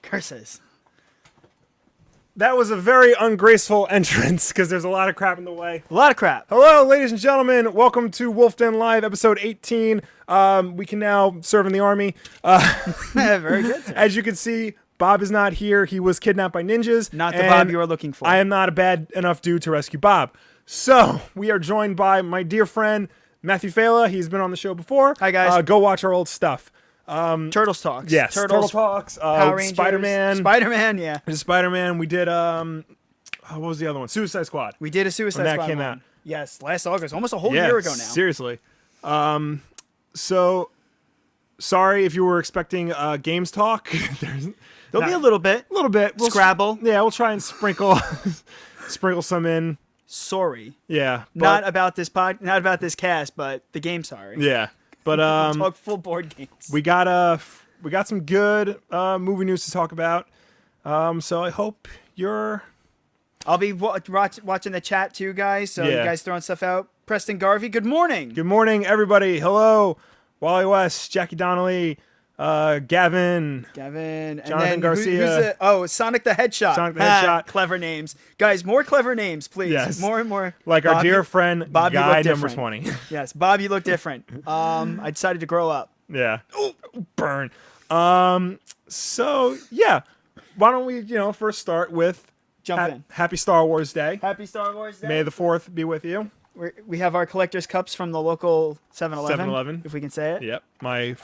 Curses. That was a very ungraceful entrance because there's a lot of crap in the way. A lot of crap. Hello, ladies and gentlemen. Welcome to Wolf Den Live, episode 18. We can now serve in the army. Very good. Sir. As you can see, Bob is not here. He was kidnapped by ninjas. Not the Bob you were looking for. I am not a bad enough dude to rescue Bob. So, we are joined by my dear friend, Matthew Fela. He's been on the show before. Hi, guys. Go watch our old stuff. Turtles Talks. Yes, Turtle Talks. Power Rangers. Spider-Man. Spider-Man, yeah. Spider-Man. We did, what was the other one? Suicide Squad. We did a Suicide When that Squad came one. out. Yes, last August. Almost a whole year ago now. Seriously. So, sorry if you were expecting games talk. There'll be a little bit. A little bit. Scrabble. We'll try and sprinkle some in. Sorry. Yeah. Not about this cast, but the game, sorry. Yeah. But Talk full board games. we got some good movie news to talk about. So I hope you're. I'll be watching the chat too, guys. So you guys throwing stuff out. Preston Garvey, good morning. Good morning, everybody. Hello, Wally West, Jackie Donnelly, Gavin, and Jonathan then Garcia. Sonic the Headshot. Sonic the Headshot. Clever names, guys. More clever names, please. Yes. More and more. Like Bob, our dear friend, Bob, you Guy look number different. 20. Yes, Bob, you look different. I decided to grow up. Yeah. Oh, burn. So yeah, why don't we, first start with Jump in. Happy Star Wars Day. Happy Star Wars Day. May the 4th be with you. We have our collector's cups from the local 7-Eleven. 7-Eleven. If we can say it. Yep. My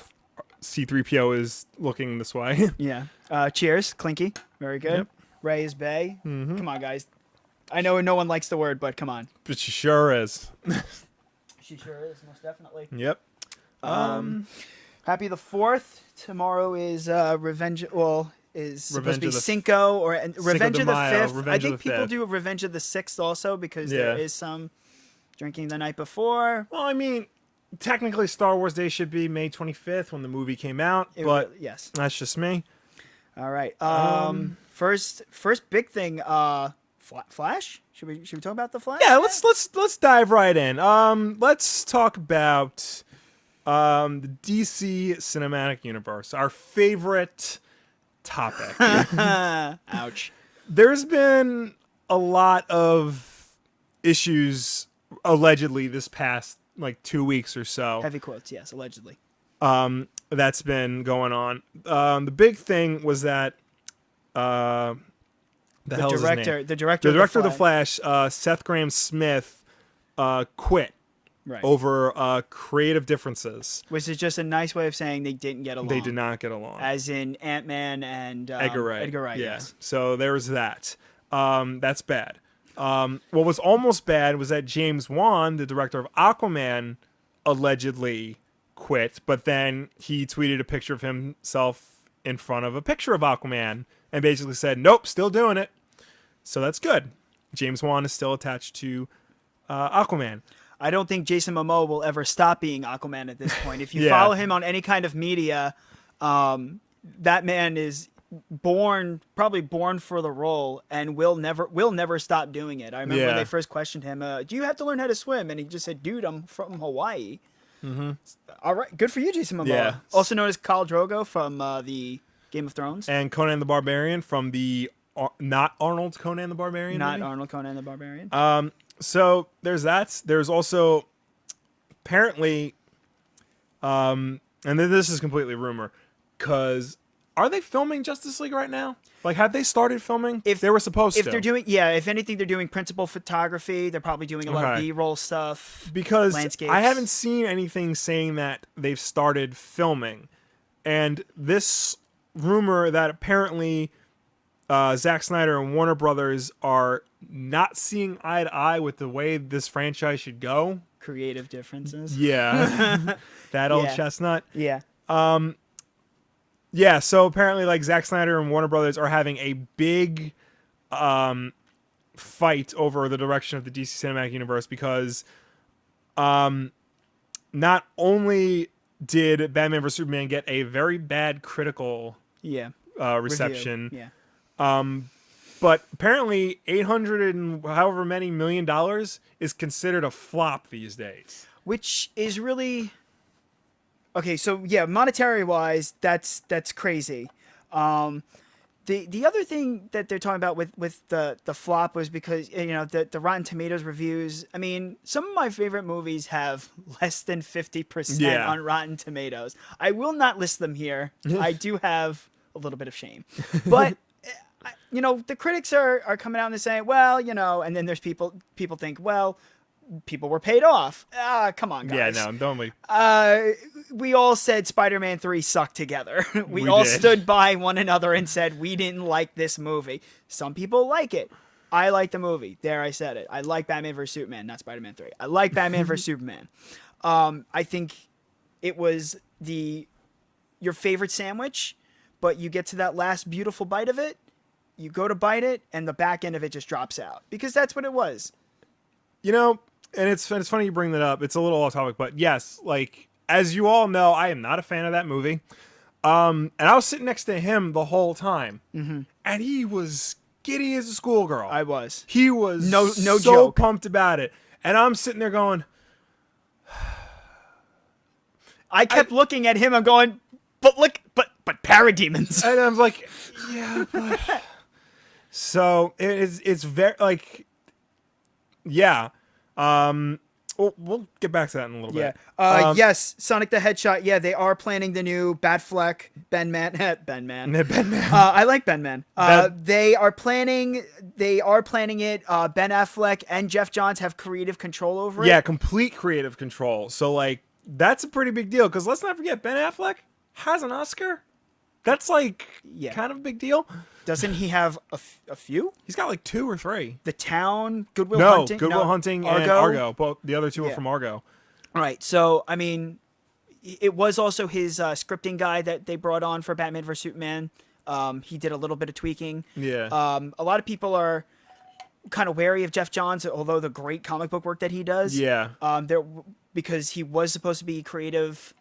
C-3PO is looking this way. Yeah. Cheers. Clinky. Very good. Yep. Ray is Bay. Mm-hmm. Come on, guys. I know no one likes the word, but come on. But she sure is. She sure is, most definitely. Yep. Happy the 4th. Tomorrow is Revenge. Well, is supposed to be of the Cinco or Revenge de of the Mayo, 5th. Revenge I of think the people 5th. do Revenge of the 6th also because there is some drinking the night before. Well, I mean, technically Star Wars Day should be May 25th when the movie came out, but yes, that's just me. All right. First big thing. Flash. Should we talk about the Flash? Yeah, let's dive right in. Let's talk about the DC Cinematic Universe, our favorite topic. Ouch. There's been a lot of issues allegedly this past 2 weeks or so. Heavy quotes, yes, allegedly. That's been going on. The big thing was that the director of the Flash, Seth Grahame-Smith, quit over creative differences. Which is just a nice way of saying they didn't get along. They did not get along. As in Ant-Man and Edgar Wright. Yeah. Yes. So there was that. That's bad. What was almost bad was that James Wan, the director of Aquaman, allegedly quit, but then he tweeted a picture of himself in front of a picture of Aquaman and basically said, nope, still doing it. So that's good. James Wan is still attached to Aquaman. I don't think Jason Momoa will ever stop being Aquaman at this point. If you follow him on any kind of media, that man is probably born for the role and will never stop doing it. I remember when they first questioned him, do you have to learn how to swim? And he just said, dude, I'm from Hawaii. Mm-hmm. All right. Good for you, Jason Momoa. Yeah. Also known as Khal Drogo from the Game of Thrones. And Conan the Barbarian from the not Arnold Conan the Barbarian Not movie? Arnold Conan the Barbarian. So there's that. There's also apparently, and then this is completely rumor, because Are they filming Justice League right now? Like, have they started filming? If they were supposed if to. they're doing, if anything, they're doing principal photography. They're probably doing a lot of B-roll stuff. Because landscapes. I haven't seen anything saying that they've started filming. And this rumor that apparently Zack Snyder and Warner Brothers are not seeing eye to eye with the way this franchise should go. Creative differences. Yeah. That old chestnut. Yeah. Yeah, so apparently, like, Zack Snyder and Warner Brothers are having a big fight over the direction of the DC Cinematic Universe because not only did Batman vs Superman get a very bad critical reception, but apparently $800 and however many $1 million is considered a flop these days. Which is really... Okay, so yeah, monetary wise, that's crazy. The other thing that they're talking about with the flop was because the Rotten Tomatoes reviews. I mean, some of my favorite movies have less than 50% on Rotten Tomatoes. I will not list them here. I do have a little bit of shame, but the critics are coming out and they're saying, well, and then there's people think, well, people were paid off. Come on, guys. Yeah, no, don't we? We all said Spider-Man 3 sucked together. we all stood by one another and said we didn't like this movie. Some people like it. I like the movie. There, I said it. I like Batman vs. Superman, not Spider-Man 3. I like Batman vs. Superman. I think it was your favorite sandwich, but you get to that last beautiful bite of it, you go to bite it, and the back end of it just drops out. Because that's what it was. And it's funny you bring that up. It's a little off topic, but yes, like, as you all know, I am not a fan of that movie. And I was sitting next to him the whole time, and he was giddy as a schoolgirl. I was. He was no so joke. pumped about it, and I'm sitting there going. I kept looking at him. I'm going, but look, but parademons. And I'm like, yeah, but. So it's very like, yeah. We'll get back to that in a little bit. Yes, Sonic the Hedgehog. Yeah, they are planning the new Batfleck Ben-Man. Ben-Man. I like Ben-Man. They are planning it. Ben Affleck and Jeff Johns have creative control over it. Yeah, complete creative control. So, like, that's a pretty big deal. Because let's not forget, Ben Affleck has an Oscar. That's, like, kind of a big deal. Doesn't he have a few? He's got like 2 or 3. The Town, Good Will Hunting. Good Will Hunting and Argo. Both the other 2 are from Argo. All right. So, I mean, it was also his scripting guy that they brought on for Batman vs. Superman. He did a little bit of tweaking. Yeah. A lot of people are kind of wary of Jeff Johns, although the great comic book work that he does. Yeah. Because he was supposed to be creative.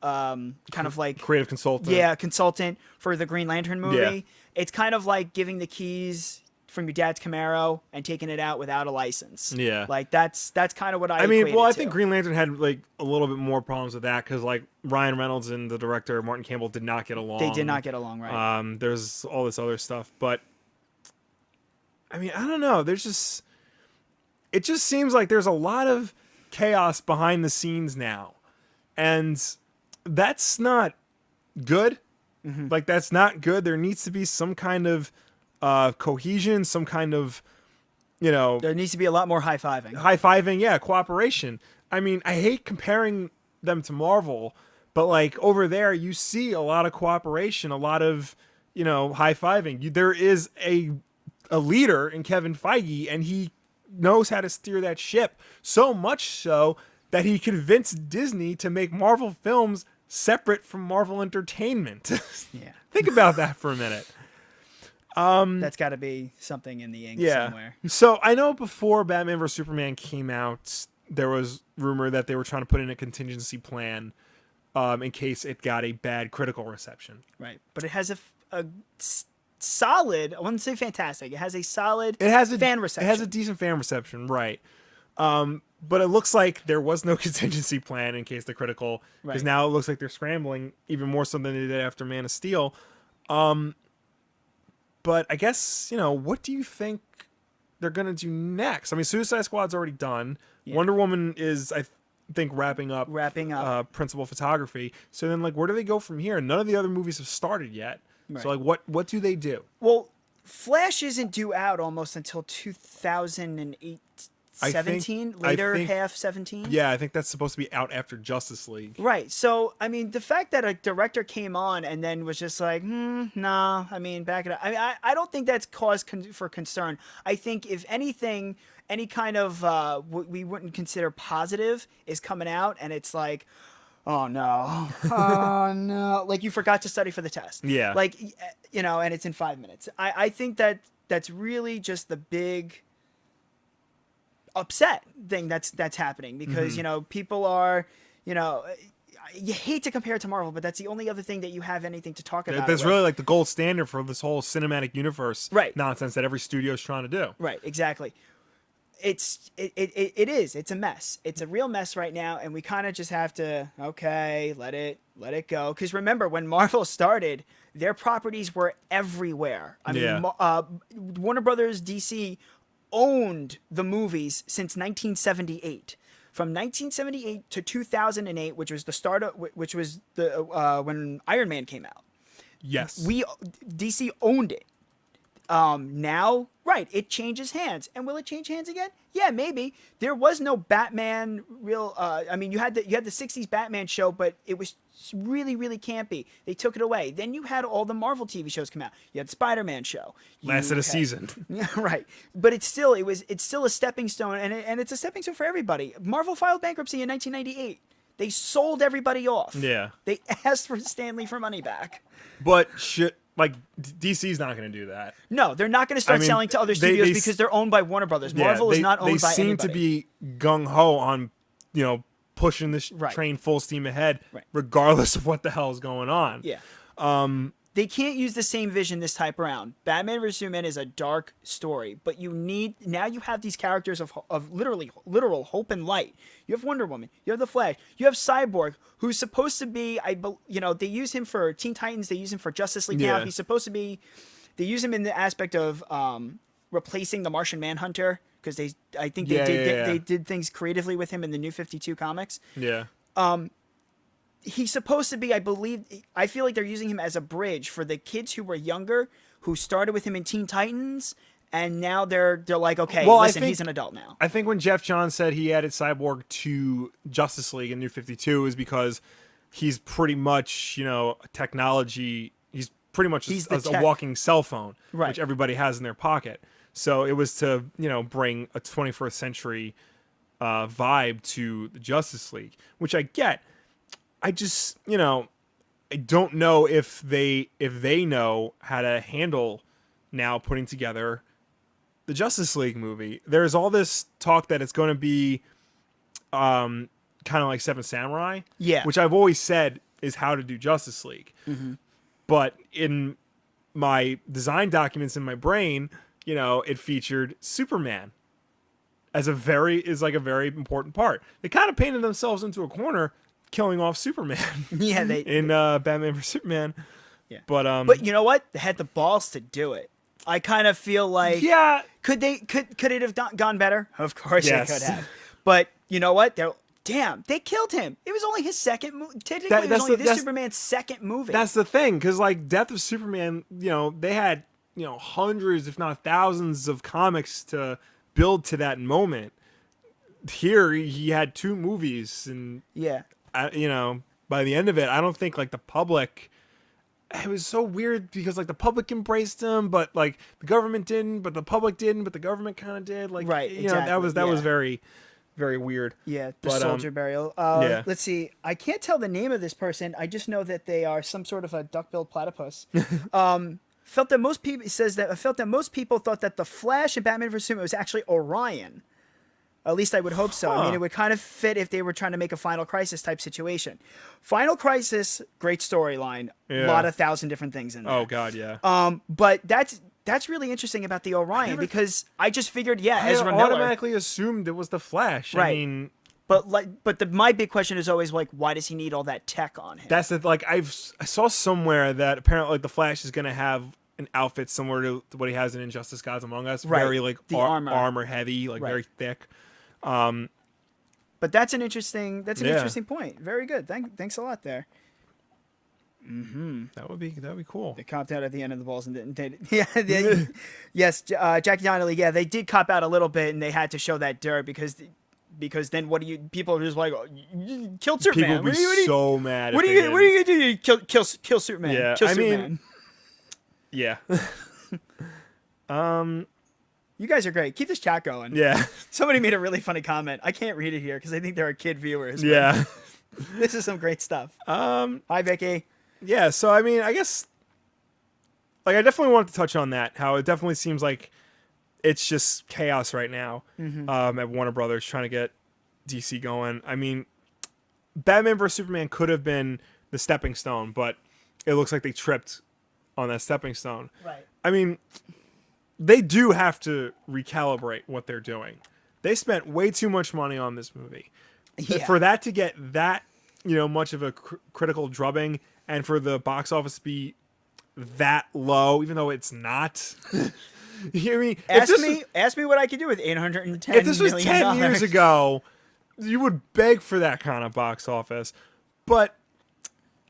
Kind of like creative consultant. Consultant for the Green Lantern movie. Yeah. It's kind of like giving the keys from your dad's Camaro and taking it out without a license. Yeah, like that's kind of what I mean. Well, I think Green Lantern had like a little bit more problems with that because like Ryan Reynolds and the director Martin Campbell did not get along. They did not get along, right? There's all this other stuff, but I mean, I don't know. It just seems like there's a lot of chaos behind the scenes now, and that's not good. Like, that's not good. There needs to be some kind of cohesion, some kind of, there needs to be a lot more high-fiving, cooperation. I mean, I hate comparing them to Marvel, but like over there you see a lot of cooperation, a lot of, high-fiving. There is a leader in Kevin Feige, and he knows how to steer that ship, so much so that he convinced Disney to make Marvel films separate from Marvel Entertainment. Yeah. Think about that for a minute. That's got to be something in the ink somewhere. So I know before Batman vs. Superman came out, there was rumor that they were trying to put in a contingency plan in case it got a bad critical reception. Right. But it has a solid, I wouldn't say fantastic, it has a solid fan reception. It has a decent fan reception, right. But it looks like there was no contingency plan in case the critical, because now it looks like they're scrambling even more so than they did after Man of Steel. But I guess, what do you think they're going to do next? I mean, Suicide Squad's already done. Yeah. Wonder Woman is think wrapping up principal photography. So then, like, where do they go from here? None of the other movies have started yet. Right. So, like, what do they do? Well, Flash isn't due out almost until 2008. 17 later half 17. Yeah, I think that's supposed to be out after Justice League. Right. So I mean, the fact that a director came on and then was just like, nah. I mean, back it up. I don't think that's cause for concern. I think if anything, any kind of what we wouldn't consider positive is coming out, and it's like, oh no, oh no, like you forgot to study for the test. Yeah. Like, you know, and it's in 5 minutes. I think that's really just the big upset thing that's happening, because you know, people are, you know, you hate to compare it to Marvel, but that's the only other thing that you have anything to talk about. That's really like the gold standard for this whole cinematic universe nonsense that every studio is trying to do. Right, exactly. It is. It's a mess. It's a real mess right now, and we kind of just have to, okay, let it go. Because remember, when Marvel started, their properties were everywhere. I mean, Warner Brothers, DC owned the movies since 1978. From 1978 to 2008, which was the start of, which was the when Iron Man came out. Yes, DC owned it. Now, right, it changes hands, and will it change hands again? Yeah, maybe. There was no Batman real. I mean, you had the '60s Batman show, but it was really, really campy. They took it away. Then you had all the Marvel TV shows come out. You had the Spider-Man show. Lasted a season. Yeah, right. But it's still a stepping stone, and it's a stepping stone for everybody. Marvel filed bankruptcy in 1998. They sold everybody off. Yeah. They asked for Stanley for money back. But DC's not going to do that. No, they're not going to start selling to other studios because they're owned by Warner Brothers. Marvel is not owned by anybody. They seem to be gung-ho on, you know, pushing this train full steam ahead, regardless of what the hell is going on. Yeah. They can't use the same vision this time around. Batman vs. Superman is a dark story, but you have these characters of literal hope and light. You have Wonder Woman, you have the Flash, you have Cyborg, who's supposed to be, they use him for Teen Titans, they use him for Justice League now. He's supposed to be, they use him in the aspect of replacing the Martian Manhunter, because I think they did things creatively with him in the New 52 comics. Yeah. He's supposed to be, I feel like they're using him as a bridge for the kids who were younger, who started with him in Teen Titans, and now they're like, okay, listen, he's an adult now. I think when Jeff Johns said he added Cyborg to Justice League in New 52 is because he's pretty much, you know, technology. He's pretty much a walking cell phone, which everybody has in their pocket. So it was to, you know, bring a 21st century vibe to the Justice League, which I get. I just, you know, I don't know if they know how to handle now putting together the Justice League movie. There's all this talk that it's going to be kind of like Seven Samurai, which I've always said is how to do Justice League. Mm-hmm. But in my design documents in my brain, you know, it featured Superman as a very important part. They kind of painted themselves into a corner, killing off Superman. Yeah, in Batman vs Superman. Yeah, but you know what? They had the balls to do it. I kind of feel like could it have gone better? Of course they could have. But you know what? They killed him. It was only his second movie. Technically, it was only Superman's second movie. That's the thing, because like Death of Superman, you know, they had, you know, hundreds, if not thousands, of comics to build to that moment. Here, he had 2 movies, and you know, by the end of it, I don't think like the public. It was so weird because like the public embraced him, but like the government didn't, but the public didn't, but the government kind of did. Like, you know, that was very, very weird. Yeah, the soldier burial. Let's see. I can't tell the name of this person. I just know that they are some sort of a duck-billed platypus. Felt that most people thought that the Flash and Batman vs Superman was actually Orion. At least I would hope so. I mean, it would kind of fit if they were trying to make a Final Crisis type situation. Final Crisis, great storyline. A lot of 1,000 different things in there. Oh God, yeah. But that's really interesting about the Orion, because I just figured, Ezra Miller. I automatically assumed it was the Flash. Right. I mean, but my big question is always like, why does he need all that tech on him? That's I saw somewhere that apparently like the Flash is going to have an outfit similar to what he has in Injustice: Gods Among Us. Right. Very like armor heavy, like very thick. But that's an interesting point. Very good. Thanks a lot there. That would be cool. They copped out at the end of the balls and didn't. Yes, Jackie Donnelly. Yeah, they did cop out a little bit, and they had to show that dirt because then people are just like, oh, you killed Superman. People would be so mad. What are you gonna do? You kill Superman. Yeah, kill Superman. Yeah. You guys are great. Keep this chat going. Yeah. Somebody made a really funny comment. I can't read it here because I think there are kid viewers. Yeah. This is some great stuff. Hi, Vicky. Yeah, so I mean, I guess, like, I definitely wanted to touch on that. How it definitely seems like it's just chaos right now at Warner Brothers trying to get DC going. I mean, Batman vs Superman could have been the stepping stone, but it looks like they tripped on that stepping stone. Right. I mean, they do have to recalibrate what they're doing. They spent way too much money on this movie. Yeah. For that to get that, much of a critical drubbing, and for the box office to be that low, even though it's not. You hear me? Ask me what I could do with $810 If this was 10 years ago, you would beg for that kind of box office. But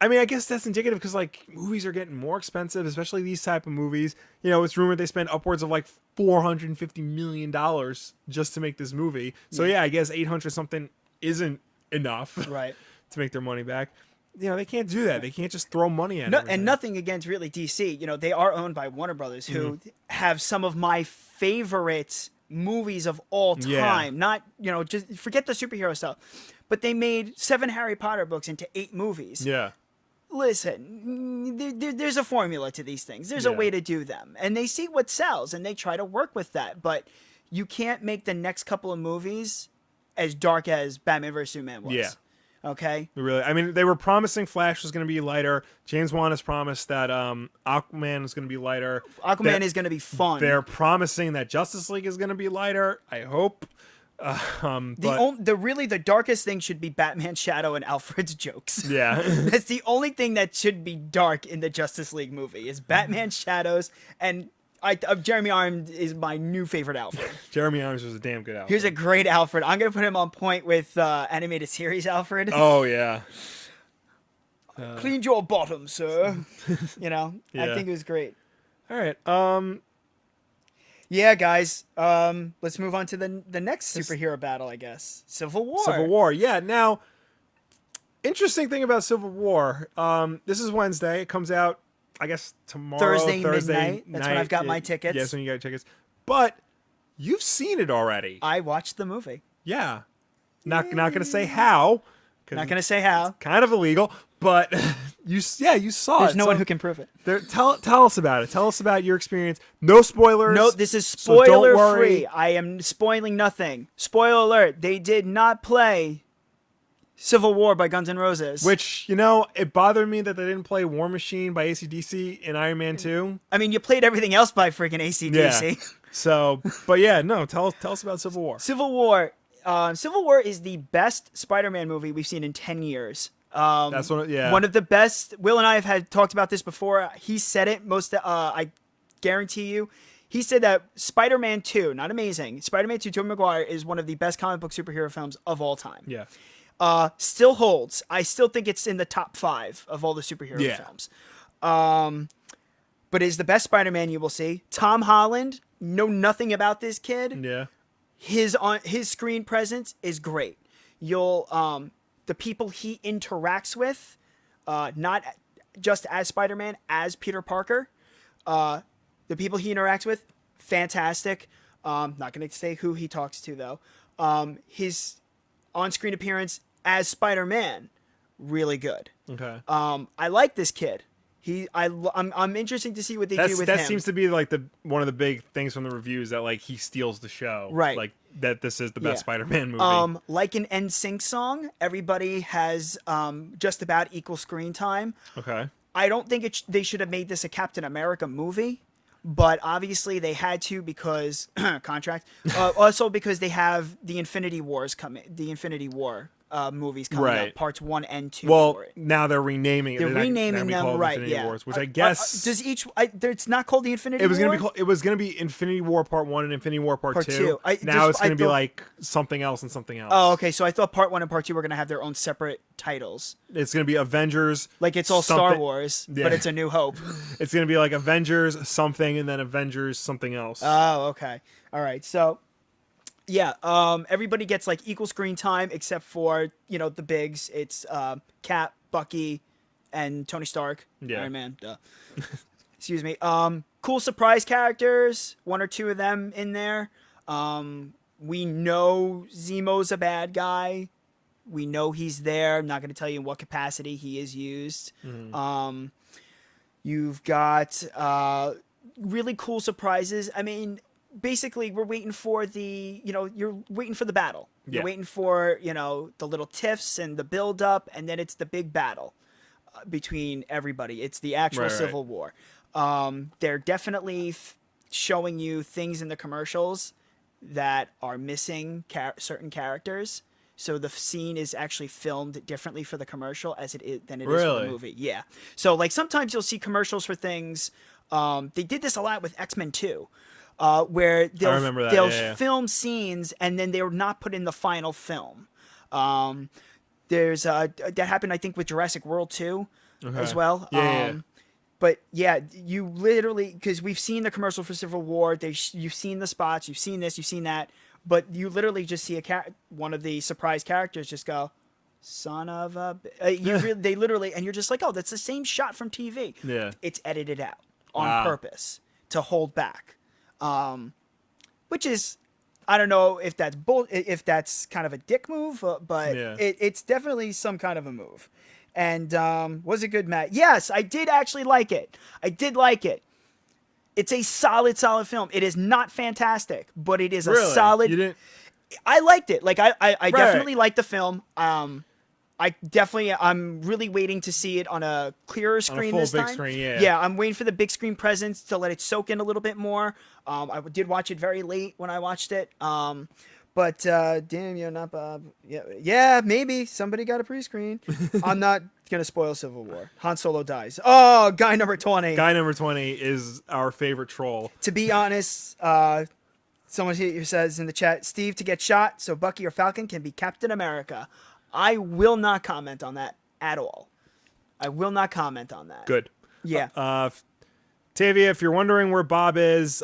I mean, I guess that's indicative because like movies are getting more expensive, especially these type of movies. It's rumored they spend upwards of like $450 million just to make this movie. So yeah, I guess 800 something isn't enough, right, to make their money back. They can't do that. They can't just throw money at it. And nothing against really DC. They are owned by Warner Brothers, who have some of my favorite movies of all time. Yeah. Not, just forget the superhero stuff. But they made 7 Harry Potter books into 8 movies. Yeah. Listen, there's a formula to these things. There's a way to do them. And they see what sells, and they try to work with that. But you can't make the next couple of movies as dark as Batman vs. Superman was. Yeah. Okay. Really, I mean, they were promising Flash was going to be lighter. James Wan has promised that Aquaman is going to be lighter. Aquaman is going to be fun. They're promising that Justice League is going to be lighter. I hope. The darkest thing should be Batman's shadow and Alfred's jokes. Yeah. That's the only thing that should be dark in the Justice League movie is Batman's shadows, and Jeremy Irons is my new favorite Alfred. Jeremy Irons was a damn good Alfred. Here's a great Alfred. I'm going to put him on point with animated series Alfred. Oh, yeah. Cleaned your bottom, sir. I think it was great. All right. Yeah, guys. Let's move on to the next superhero battle, I guess. Civil War. Civil War. Yeah. Now, interesting thing about Civil War. This is Wednesday. It comes out, I guess, tomorrow. Thursday midnight. That's when I've got my tickets. Yes, when you got your tickets. But you've seen it already. I watched the movie. Yeah. Not going to say how. Not going to say how. It's kind of illegal. But you saw it. There's no one who can prove it. Tell us about it. Tell us about your experience. No spoilers. No, this is spoiler free. I am spoiling nothing. Spoiler alert. They did not play Civil War by Guns N' Roses. Which, it bothered me that they didn't play War Machine by AC/DC in Iron Man 2. I mean, you played everything else by freaking AC/DC. Yeah. So, but yeah, no, tell us about Civil War. Civil War. Civil War is the best Spider-Man movie we've seen in 10 years. That's one of the best. Will and I have had talked about this before. He said it I guarantee you. He said that Spider-Man 2, not amazing, Spider-Man 2, Tobey Maguire, is one of the best comic book superhero films of all time. Yeah. Still holds. I still think it's in the top 5 of all the superhero films. But is the best Spider-Man you will see. Tom Holland, know nothing about this kid. Yeah. His screen presence is great. The people he interacts with, not just as Spider-Man, as Peter Parker, the people he interacts with, fantastic. Not going to say who he talks to, though. His on-screen appearance as Spider-Man, really good. Okay. I like this kid. I'm interested to see what they do with him. That seems to be like one of the big things from the reviews, that like he steals the show. Right. Like that this is the best Spider-Man movie. Like an NSYNC song, everybody has just about equal screen time. Okay. I don't think they should have made this a Captain America movie, but obviously they had to because contract. Also because they have the Infinity War movies coming up, parts 1 and 2. Well, for it. now they're renaming it. They're renaming them, right? Infinity Wars, which I guess does it's not called the Infinity War? It was gonna be Infinity War Part 1 and Infinity War Part 2. It's gonna be like something else and something else. Oh, okay. So I thought Part 1 and Part 2 were gonna have their own separate titles. It's gonna be Avengers. Like it's all Star Wars, but it's A New Hope. It's gonna be like Avengers something and then Avengers something else. Oh, okay. All right. So. Yeah, everybody gets like equal screen time except for, the bigs. It's Cap, Bucky, and Tony Stark. Yeah. Iron Man. Duh. Excuse me. Cool surprise characters. 1 or 2 of them in there. We know Zemo's a bad guy. We know he's there. I'm not going to tell you in what capacity he is used. Mm-hmm. You've got really cool surprises. I mean, basically we're waiting for you're waiting for the battle. You're waiting for, the little tiffs and the build up, and then it's the big battle between everybody. It's the actual Civil War. They're definitely showing you things in the commercials that are missing certain characters. So the scene is actually filmed differently for the commercial than it is for the movie. Yeah. So like sometimes you'll see commercials for things. They did this a lot with X-Men 2. Where they'll film scenes and then they're not put in the final film. There's that happened, I think, with Jurassic World 2 as well. But yeah, you literally, because we've seen the commercial for Civil War, you've seen the spots, you've seen this, you've seen that, but you literally just see one of the surprise characters just go, "Son of a," they literally, and you're just like, "Oh, that's the same shot from TV." Yeah, it's edited out on purpose to hold back. Which is, I don't know if that's kind of a dick move, but it's definitely some kind of a move. And was it good, Matt? Yes, I did actually like it. I did like it. It's a solid film. It is not fantastic, but it is a solid. You didn't... I liked it. Like I definitely liked the film. I'm really waiting to see it on a clearer screen this time. Big screen, yeah, I'm waiting for the big screen presence to let it soak in a little bit more. I did watch it very late when I watched it. But damn, you're not Bob. Yeah, maybe somebody got a pre-screen. I'm not gonna spoil Civil War. Han Solo dies. Oh, guy number 20. Guy number 20 is our favorite troll. To be honest, someone here says in the chat, Steve to get shot so Bucky or Falcon can be Captain America. I will not comment on that at all. I will not comment on that. Good. Yeah. Tavia, if you're wondering where Bob is,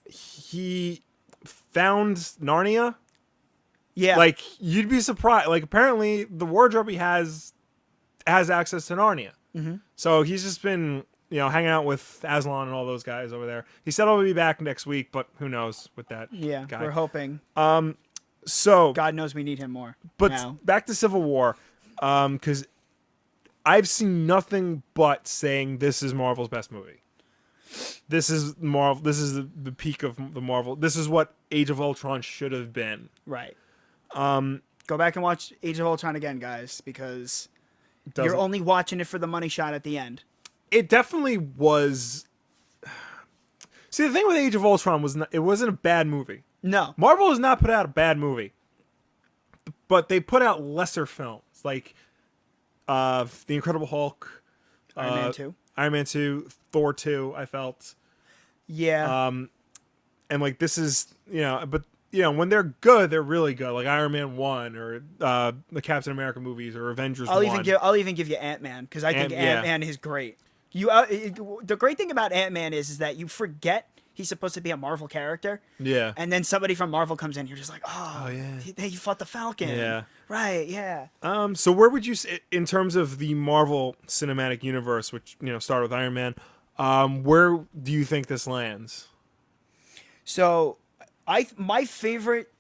he found Narnia. Yeah. Like, you'd be surprised. Like, apparently, the wardrobe he has access to Narnia. Mm-hmm. So he's just been, hanging out with Aslan and all those guys over there. He said he'll be back next week, but who knows with that guy. We're hoping. So God knows we need him more. But now. Back to Civil War, because I've seen nothing but saying this is Marvel's best movie. This is Marvel. This is the peak of the Marvel. This is what Age of Ultron should have been. Right. Go back and watch Age of Ultron again, guys, because you're only watching it for the money shot at the end. It definitely was. See, the thing with Age of Ultron it wasn't a bad movie. No. Marvel has not put out a bad movie, but they put out lesser films like The Incredible Hulk, Iron Man 2, Thor 2, I felt. Yeah. And like this is, but when they're good, they're really good. Like Iron Man 1 or the Captain America movies or Avengers 1. I'll even give you Ant-Man because I think Ant-Man is great. The great thing about Ant-Man is that you forget he's supposed to be a Marvel character. Yeah. And then somebody from Marvel comes in, you're just like, oh yeah, he fought the Falcon. Yeah. Right, yeah. So where would you say, in terms of the Marvel Cinematic Universe, which, started with Iron Man, where do you think this lands? So, my favorite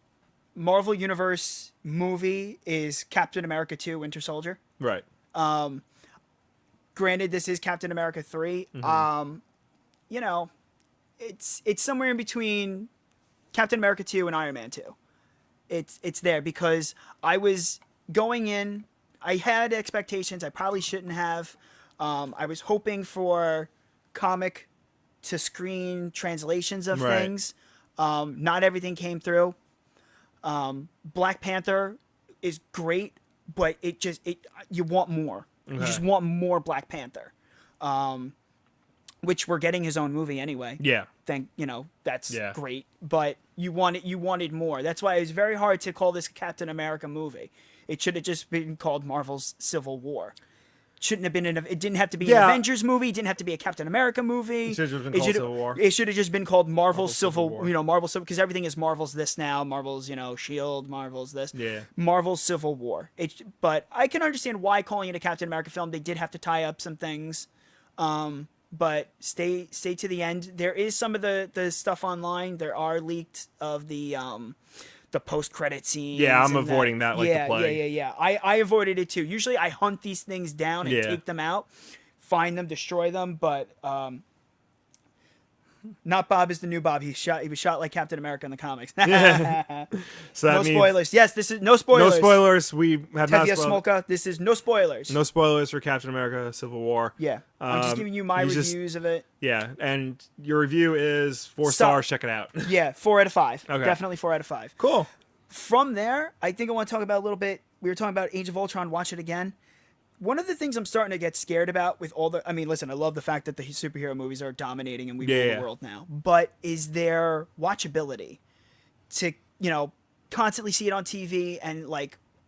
Marvel Universe movie is Captain America 2, Winter Soldier. Right. Granted, this is Captain America 3. Mm-hmm. It's somewhere in between Captain America 2 and Iron Man 2. It's there because I was going in, I had expectations I probably shouldn't have. I was hoping for comic to screen translations of things. Not everything came through. Black Panther is great. but you want more. You just want more Black Panther, which we're getting his own movie anyway. Yeah. That's great. But you wanted more. That's why it was very hard to call this a Captain America movie. It should have just been called Marvel's Civil War. Shouldn't have been it didn't have to be an Avengers movie. It didn't have to be a Captain America movie. It should have been called Civil War. It should have just been called Marvel's Civil War. Marvel's Civil, because everything is Marvel's this now. Marvel's, Shield. Marvel's this. Yeah. Marvel's Civil War. But I can understand why calling it a Captain America film. They did have to tie up some things. But stay to the end. There is some of the stuff online. There are leaked of the post-credit scenes. Yeah, I'm avoiding that like the plague. Yeah. I avoided it too. Usually I hunt these things down and take them out, find them, destroy them, but not Bob is the new Bob. He was shot like Captain America in the comics. So no spoilers. Yes, this is no spoilers. No spoilers. We have Tevye Smolka. This is no spoilers. No spoilers for Captain America: Civil War. Yeah, I'm just giving you my reviews of it. Yeah, and your review is 4 stars. Check it out. Yeah, 4 out of 5. Okay. Definitely 4 out of 5. Cool. From there, I think I want to talk about a little bit. We were talking about Age of Ultron. Watch it again. One of the things I'm starting to get scared about with all the... I mean, listen, I love the fact that the superhero movies are dominating and we rule the world now. But is their watchability to, constantly see it on TV and,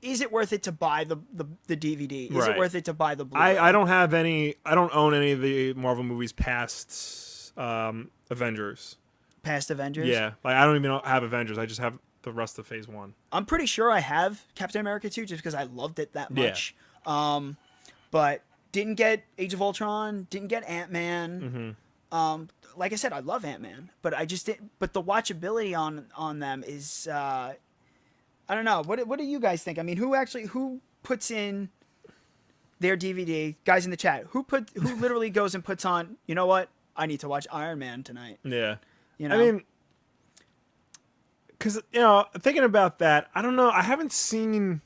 is it worth it to buy the DVD? Is it worth it to buy the Blu-ray? I don't have any... I don't own any of the Marvel movies past Avengers. Past Avengers? Yeah. I don't even have Avengers. I just have the rest of Phase 1. I'm pretty sure I have Captain America 2 just because I loved it that much. Yeah. But didn't get Age of Ultron, didn't get Ant-Man. Mm-hmm. Like I said, I love Ant-Man, but I just didn't. But the watchability on them is, I don't know. What do you guys think? I mean, who puts in their DVD? Guys in the chat, who literally goes and puts on? You know what? I need to watch Iron Man tonight. Yeah. I mean, because thinking about that, I don't know. I haven't seen.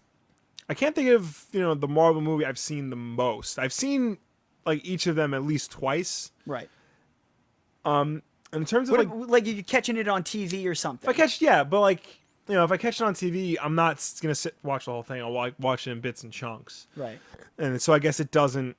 I can't think of, the Marvel movie I've seen the most. I've seen, each of them at least twice. Right. In terms of, you're catching it on TV or something. If I catch, but, if I catch it on TV, I'm not going to sit and watch the whole thing. I'll watch it in bits and chunks. Right. And so I guess it doesn't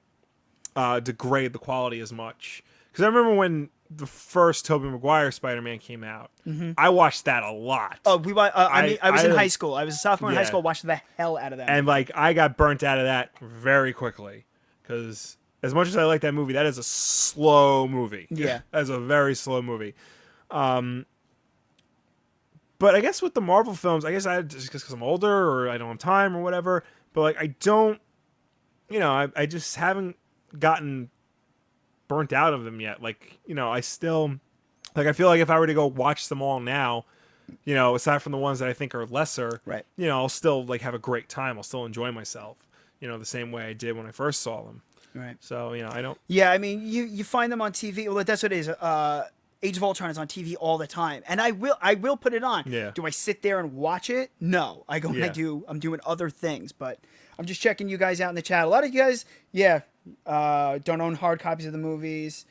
degrade the quality as much. Because I remember when the first Tobey Maguire Spider-Man came out. Mm-hmm. I watched that a lot. Oh, I was in high school. I was a sophomore in high school. Watched the hell out of that. And I got burnt out of that very quickly because as much as I like that movie, that is a slow movie. Yeah, that is a very slow movie. But I guess with the Marvel films, I guess I just because I'm older or I don't have time or whatever. But I don't, I just haven't gotten burnt out of them yet. I still I feel like if I were to go watch them all now, aside from the ones that I think are lesser, right, I'll still have a great time. I'll still enjoy myself, the same way I did when I first saw them. Right. So, I don't. Yeah, I mean, you find them on TV. Well, that's what it is. Age of Ultron is on TV all the time, and I will put it on. Yeah. Do I sit there and watch it? No, I go and I'm doing other things, but I'm just checking you guys out in the chat. A lot of you guys, don't own hard copies of the movies.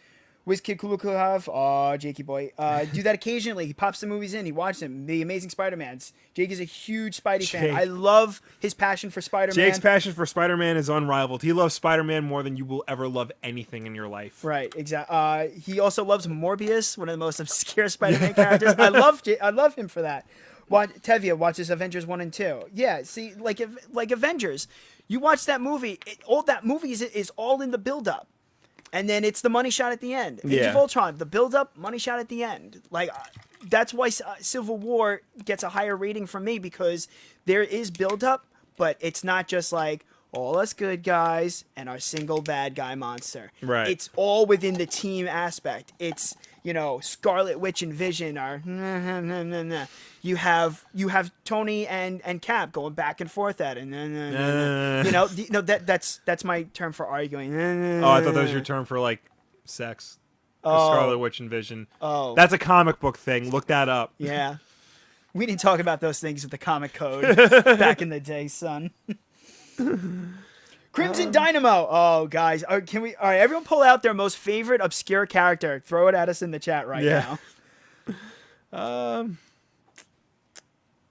WizKid Kulukov, Jakey boy, do that occasionally. He pops the movies in. He watches them. The Amazing Spider-Mans. Jake is a huge Spidey fan. I love his passion for Spider-Man. Jake's passion for Spider-Man is unrivaled. He loves Spider-Man more than you will ever love anything in your life. Right, exactly. He also loves Morbius, one of the most obscure Spider-Man characters. I love him for that. Tevye watches Avengers 1 and 2. Yeah, see, like Avengers, you watch that movie. All that movie is all in the build-up. And then it's the money shot at the end. Age of Ultron, the build-up, money shot at the end. That's why Civil War gets a higher rating from me, because there is build-up, but it's not just all us good guys and our single bad guy monster. Right. It's all within the team aspect. It's, Scarlet Witch and Vision are You have Tony and Cap going back and forth at it. That's my term for arguing. Oh, I thought that was your term for sex. Scarlet Witch and Vision. Oh. That's a comic book thing. Look that up. Yeah. We didn't talk about those things with the comic code back in the day, son. Crimson Dynamo. Oh, guys. All right, everyone pull out their most favorite obscure character. Throw it at us in the chat right now.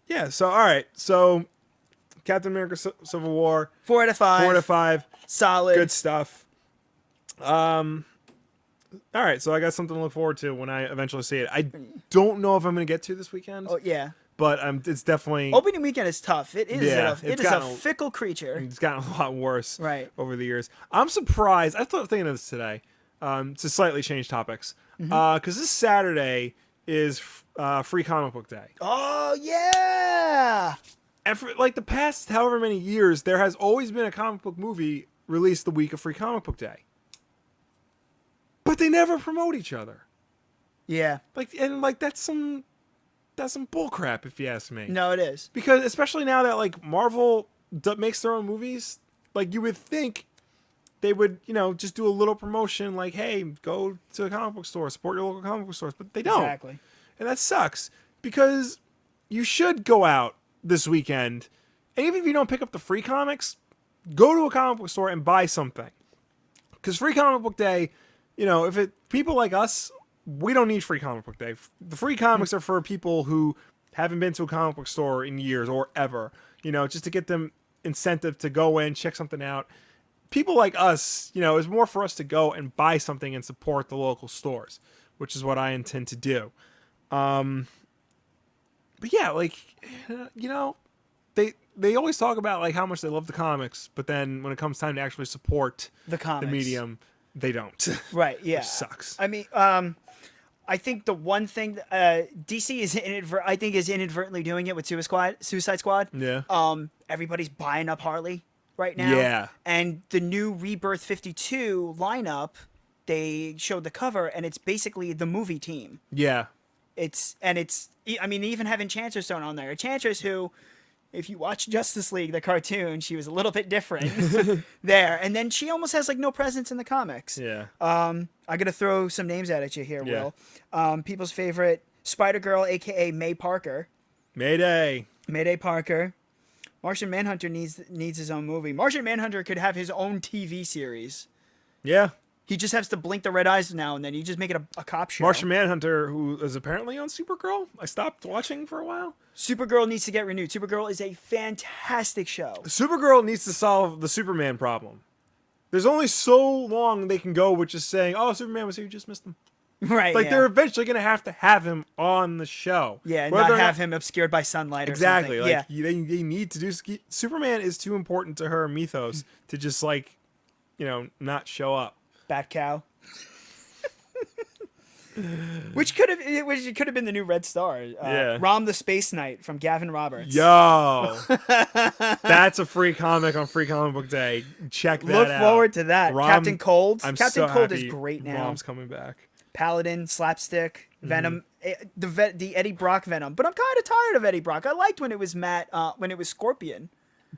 Yeah, so, all right. So, Captain America Civil War. 4 out of 5. 4 out of 5. Solid. Good stuff. All right, so I got something to look forward to when I eventually see it. I don't know if I'm going to get to this weekend. Oh yeah. But it's definitely... Opening weekend is tough. It is, it is a fickle creature. It's gotten a lot worse over the years. I'm surprised. I thought thinking of this today to slightly change topics. Because this Saturday is Free Comic Book Day. Oh, yeah! And for like the past however many years, there has always been a comic book movie released the week of Free Comic Book Day. But they never promote each other. Yeah. That's some bullcrap, if you ask me. No, it is. Because especially now that like Marvel makes their own movies, like you would think they would, just do a little promotion, like, hey, go to a comic book store, support your local comic book stores, but they don't. Exactly. And that sucks because you should go out this weekend, and even if you don't pick up the free comics, go to a comic book store and buy something. Because Free Comic Book Day, people like us, we don't need Free Comic Book Day. The free comics are for people who haven't been to a comic book store in years or ever, just to get them incentive to go in, check something out. People like us, it's more for us to go and buy something and support the local stores, which is what I intend to do. But yeah, they always talk about like how much they love the comics, but then when it comes time to actually support the medium, they don't. Right, yeah. Which sucks. I mean, I think the one thing DC is inadvertently doing it with Suicide Squad. Yeah. Everybody's buying up Harley right now. Yeah. And the new Rebirth 52 lineup, they showed the cover, and it's basically the movie team. Yeah. They even have Enchantress Stone on there. Enchantress, who, if you watch Justice League, the cartoon, she was a little bit different there. And then she almost has like no presence in the comics. Yeah. I'm going to throw some names at you here, Will. People's favorite, Spider-Girl, a.k.a. May Parker. Mayday Parker. Martian Manhunter needs his own movie. Martian Manhunter could have his own TV series. Yeah. He just has to blink the red eyes now and then. You just make it a cop show. Martian Manhunter, who is apparently on Supergirl. I stopped watching for a while. Supergirl needs to get renewed. Supergirl is a fantastic show. Supergirl needs to solve the Superman problem. There's only so long they can go with just saying, oh, Superman was here, you just missed him. Right, they're eventually going to have him on the show. Yeah, and not have him obscured by sunlight or something. Exactly. They need to do... Superman is too important to her mythos to just, not show up. Bat Cow. Which could have been the new Red Star. Rom the Space Knight from Gavin Roberts. Yo, that's a free comic on Free Comic Book Day. Check that out. Look forward to that. Captain Cold. Captain Cold is great now. Rom's coming back. Paladin, Slapstick, Venom, the Eddie Brock Venom. But I'm kind of tired of Eddie Brock. I liked when it was when it was Scorpion.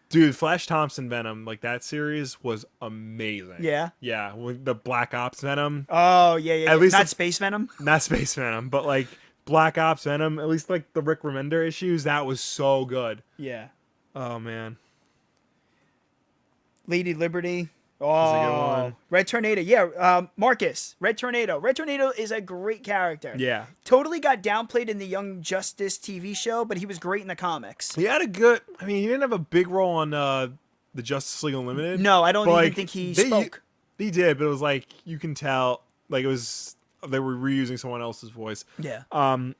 Dude, Flash Thompson Venom, that series was amazing. Yeah? Yeah, with the Black Ops Venom. Oh, yeah. At least not Space Venom? Not Space Venom, but Black Ops Venom, at least the Rick Remender issues, that was so good. Yeah. Oh, man. Lady Liberty. Oh, that's a good one. Red Tornado. Yeah, Marcus. Red Tornado. Red Tornado is a great character. Yeah. Totally got downplayed in the Young Justice TV show, but he was great in the comics. He had he didn't have a big role on the Justice League Unlimited. No, I don't even think he spoke. He did, but it was you can tell, it was, they were reusing someone else's voice. Yeah. But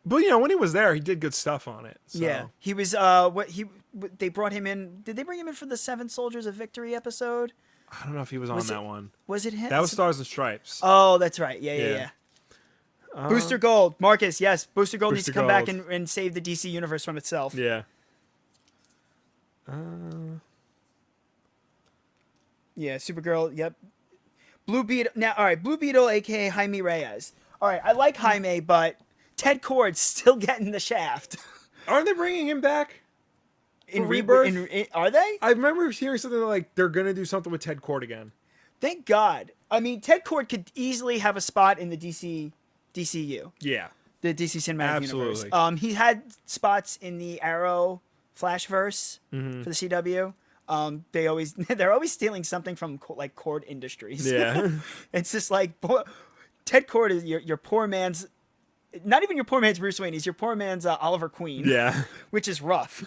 when he was there, he did good stuff on it. So. Yeah. He was, they brought him in, did they bring him in for the Seven Soldiers of Victory episode? I don't know if he was on that one. Was it him? That was Stars and Stripes. Oh, that's right. Yeah. Booster Gold. Marcus, yes. Booster Gold needs to come back and save the DC universe from itself. Yeah. Yeah, Supergirl, yep. Blue Beetle. Now, all right, Blue Beetle, a.k.a. Jaime Reyes. All right, I like Jaime, but Ted Kord's still getting the shaft. Aren't they bringing him back? In Rebirth? Are they? I remember hearing something they're going to do something with Ted Kord again. Thank God. I mean, Ted Kord could easily have a spot in the DCU. Yeah. The DC Cinematic Universe. He had spots in the Arrow Flashverse for the CW. They're always stealing something from Kord Industries. Yeah. It's just Ted Kord is your poor man's, not even your poor man's Bruce Wayne. He's your poor man's Oliver Queen. Yeah. Which is rough.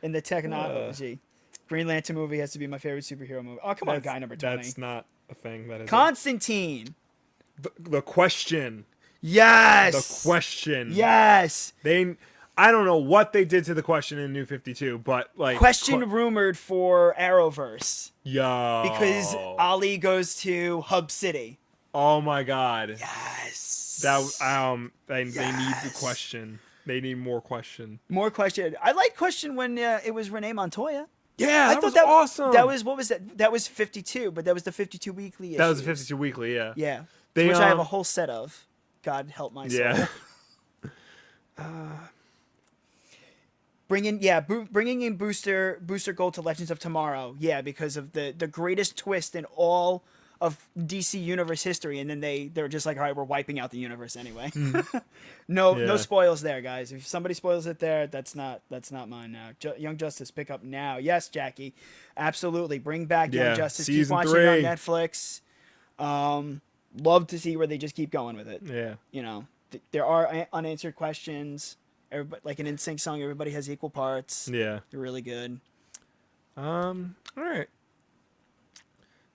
in the technology. Green Lantern movie has to be my favorite superhero movie. Oh, come on, guy number 20. That's not a thing. That is Constantine. The question. Yes. The question. Yes. I don't know what they did to the question in New 52, but like question rumored for Arrowverse. Yo. Because Ali goes to Hub City. Oh my God. Yes. They need the question. They need more question. More question. I like question when it was Renee Montoya. Yeah, I thought that was awesome. That was, what was that? That was 52, but that was the 52 weekly issue. That was the 52 weekly, yeah. Yeah. Which I have a whole set of. God help my soul. Yeah. Bringing in Booster Gold to Legends of Tomorrow. Yeah, because of the greatest twist in all of DC Universe history, and then they're just like, all right, we're wiping out the universe anyway. No spoils there, guys. If somebody spoils it there, that's not mine now. Young Justice, pick up now. Yes, Jackie, absolutely. Bring back Young Justice. Keep watching 3. it on Netflix. Love to see where they just keep going with it. Yeah, you know, there are unanswered questions. Everybody, like an NSYNC song, everybody has equal parts. Yeah, they're really good. All right.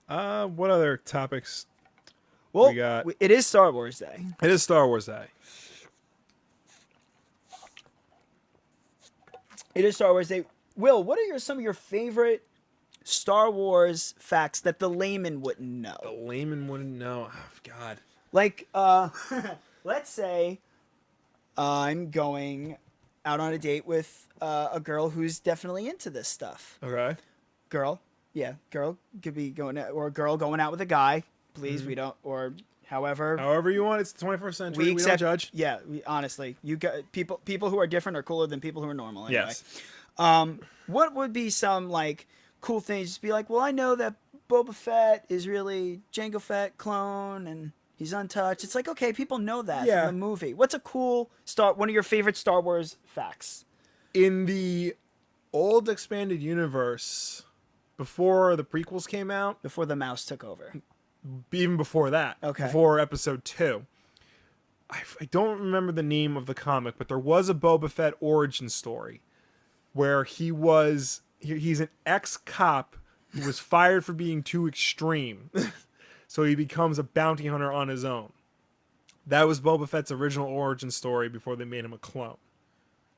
What other topics? Well, we got? It is Star Wars Day. It is Star Wars Day. It is Star Wars Day. Will, what are some of your favorite Star Wars facts that the layman wouldn't know? The layman wouldn't know. Oh, God. Like, let's say I'm going out on a date with a girl who's definitely into this stuff. Okay. Girl could be going out, or a girl going out with a guy. Please, we don't, or however you want. It's the 21st century. We don't judge. Yeah, honestly, you got people who are different are cooler than people who are normal. Anyway. Yes. What would be some like cool things? Just be like, well, I know that Boba Fett is really Jango Fett clone, and he's untouched. It's like, okay, people know that from the movie. What's a cool one of your favorite Star Wars facts? In the old expanded universe, before the prequels came out, before the mouse took over, even before that, before Episode 2, I don't remember the name of the comic, but there was a Boba Fett origin story where he's an ex-cop who was fired for being too extreme. So he becomes a bounty hunter on his own. That was Boba Fett's original origin story before they made him a clone.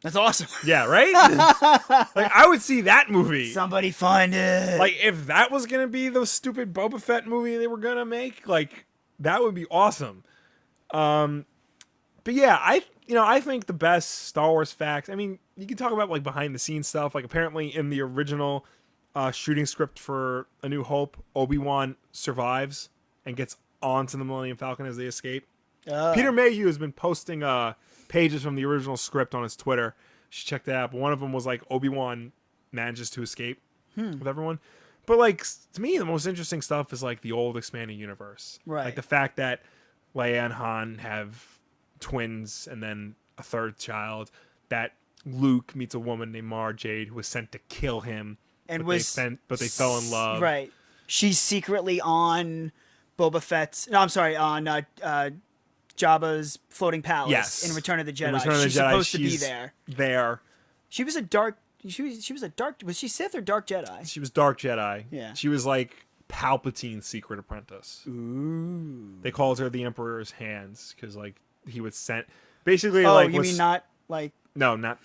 That's awesome. Yeah, right? Like, I would see that movie. Somebody find it. Like, if that was going to be the stupid Boba Fett movie they were going to make, like, that would be awesome. But yeah, I think the best Star Wars facts, I mean, you can talk about, like, behind-the-scenes stuff. Like, apparently in the original shooting script for A New Hope, Obi-Wan survives and gets onto the Millennium Falcon as they escape. Peter Mayhew has been posting pages from the original script on his Twitter. You should check that out. But one of them was like Obi-Wan manages to escape with everyone. But like, to me, the most interesting stuff is like the old expanded universe. Right. Like the fact that Leia and Han have twins and then a third child. That Luke meets a woman named Mara Jade who was sent to kill him. And but they fell in love. Right. She's secretly on Boba Fett's. No, I'm sorry, on Jabba's floating palace. Yes. In Return of the Jedi. In Return of the She's Jedi, supposed to be there. There. She was a dark. Was she Sith or Dark Jedi? She was Dark Jedi. Yeah. She was like Palpatine's secret apprentice. Ooh. They called her the Emperor's hands because like he would send basically. Oh, like you mean not like? No, not.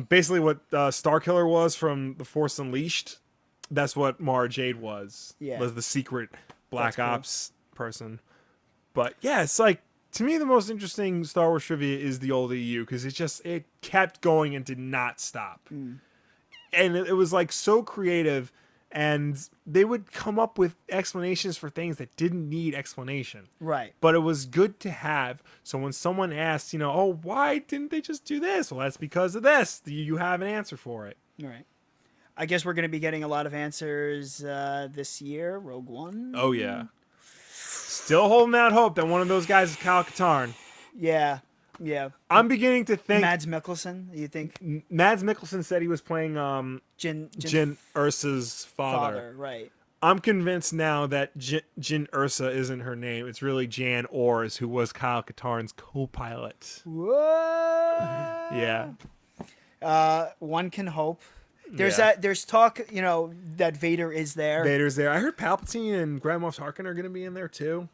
Basically, what Starkiller was from The Force Unleashed. That's what Mara Jade was. Yeah. Was the secret Black Ops person. But yeah, it's like, to me, the most interesting Star Wars trivia is the old EU because it kept going and did not stop. And it was like so creative, and they would come up with explanations for things that didn't need explanation. Right. But it was good to have. So when someone asks, oh, why didn't they just do this? Well, that's because of this. You have an answer for it. Right. I guess we're going to be getting a lot of answers this year. Rogue One. Oh, yeah. Still holding out hope that one of those guys is Kyle Katarn. Yeah. Yeah. I'm beginning to think... Mads Mikkelsen, you think? Mads Mikkelsen said he was playing Jyn Ersa's father. Right. I'm convinced now that Jyn Ersa isn't her name. It's really Jan Ors, who was Kyle Katarn's co-pilot. What? Yeah. One can hope. There's talk, that Vader is there. Vader's there. I heard Palpatine and Grand Moff Tarkin are going to be in there too.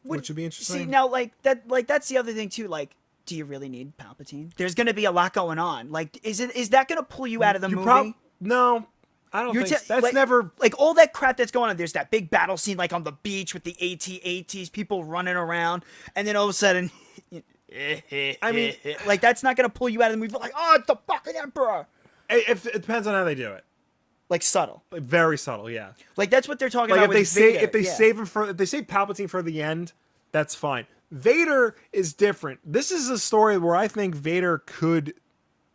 Which would be interesting. See, now, that's the other thing too. Like, do you really need Palpatine? There's going to be a lot going on. Like, is that going to pull you out of the movie? No, I don't think so. That's never like all that crap that's going on. There's that big battle scene like on the beach with the AT-ATs, people running around, and then all of a sudden, I mean, like that's not going to pull you out of the movie. Like, oh, it's the fucking Emperor. It depends on how they do it. Like subtle, like very subtle, yeah. Like that's what they're talking like about. If they save Palpatine for the end, that's fine. Vader is different. This is a story where I think Vader could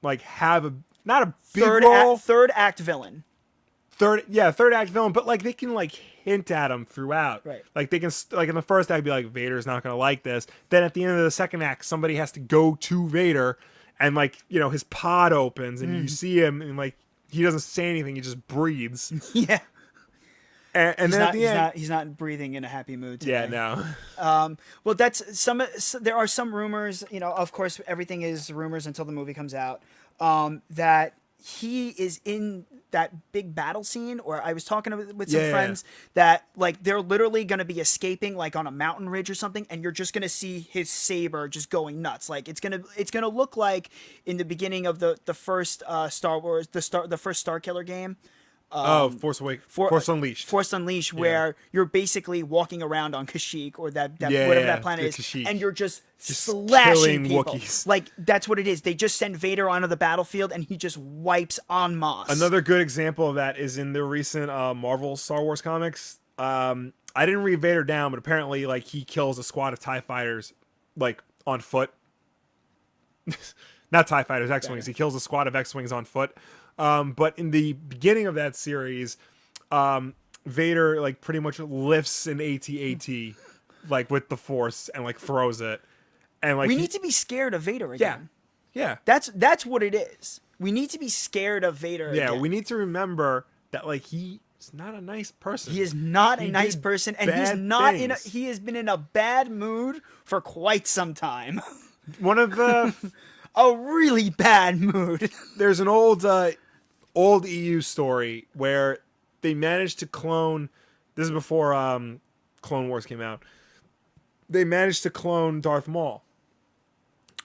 like have not a big role. Third act villain. Third act villain, but like they can like hint at him throughout. Right. Like they can like in the first act be like Vader's not gonna like this. Then at the end of the second act, somebody has to go to Vader, and like his pod opens and you see him and like he doesn't say anything, he just breathes. Yeah. And then at the end, he's not breathing in a happy mood today. Yeah, no. Well, there are some rumors. Of course, everything is rumors until the movie comes out. That he is in that big battle scene, or I was talking with some friends that like they're literally going to be escaping like on a mountain ridge or something, and you're just going to see his saber just going nuts. Like it's gonna look like in the beginning of the first Star Wars, the first Starkiller game. Force Unleashed. Force Unleashed, where you're basically walking around on Kashyyyk or whatever that planet is, Kashyyyk. and you're just slashing people. Wookiees. Like that's what it is. They just send Vader onto the battlefield, and he just wipes en masse. Another good example of that is in the recent Marvel Star Wars comics. I didn't read Vader down, but apparently, like he kills a squad of TIE fighters, like on foot. Not TIE fighters, X-wings. He kills a squad of X-wings on foot. But in the beginning of that series, Vader like pretty much lifts an AT-AT like with the Force and like throws it, and like we need to be scared of Vader again. Yeah. That's what it is. We need to be scared of Vader. Yeah, again. we need to remember that like he's not a nice person. He is not a nice person, and he has been in a bad mood for quite some time. One of the a really bad mood. There's an old EU story where they managed to clone. This is before Clone Wars came out. They managed to clone Darth Maul.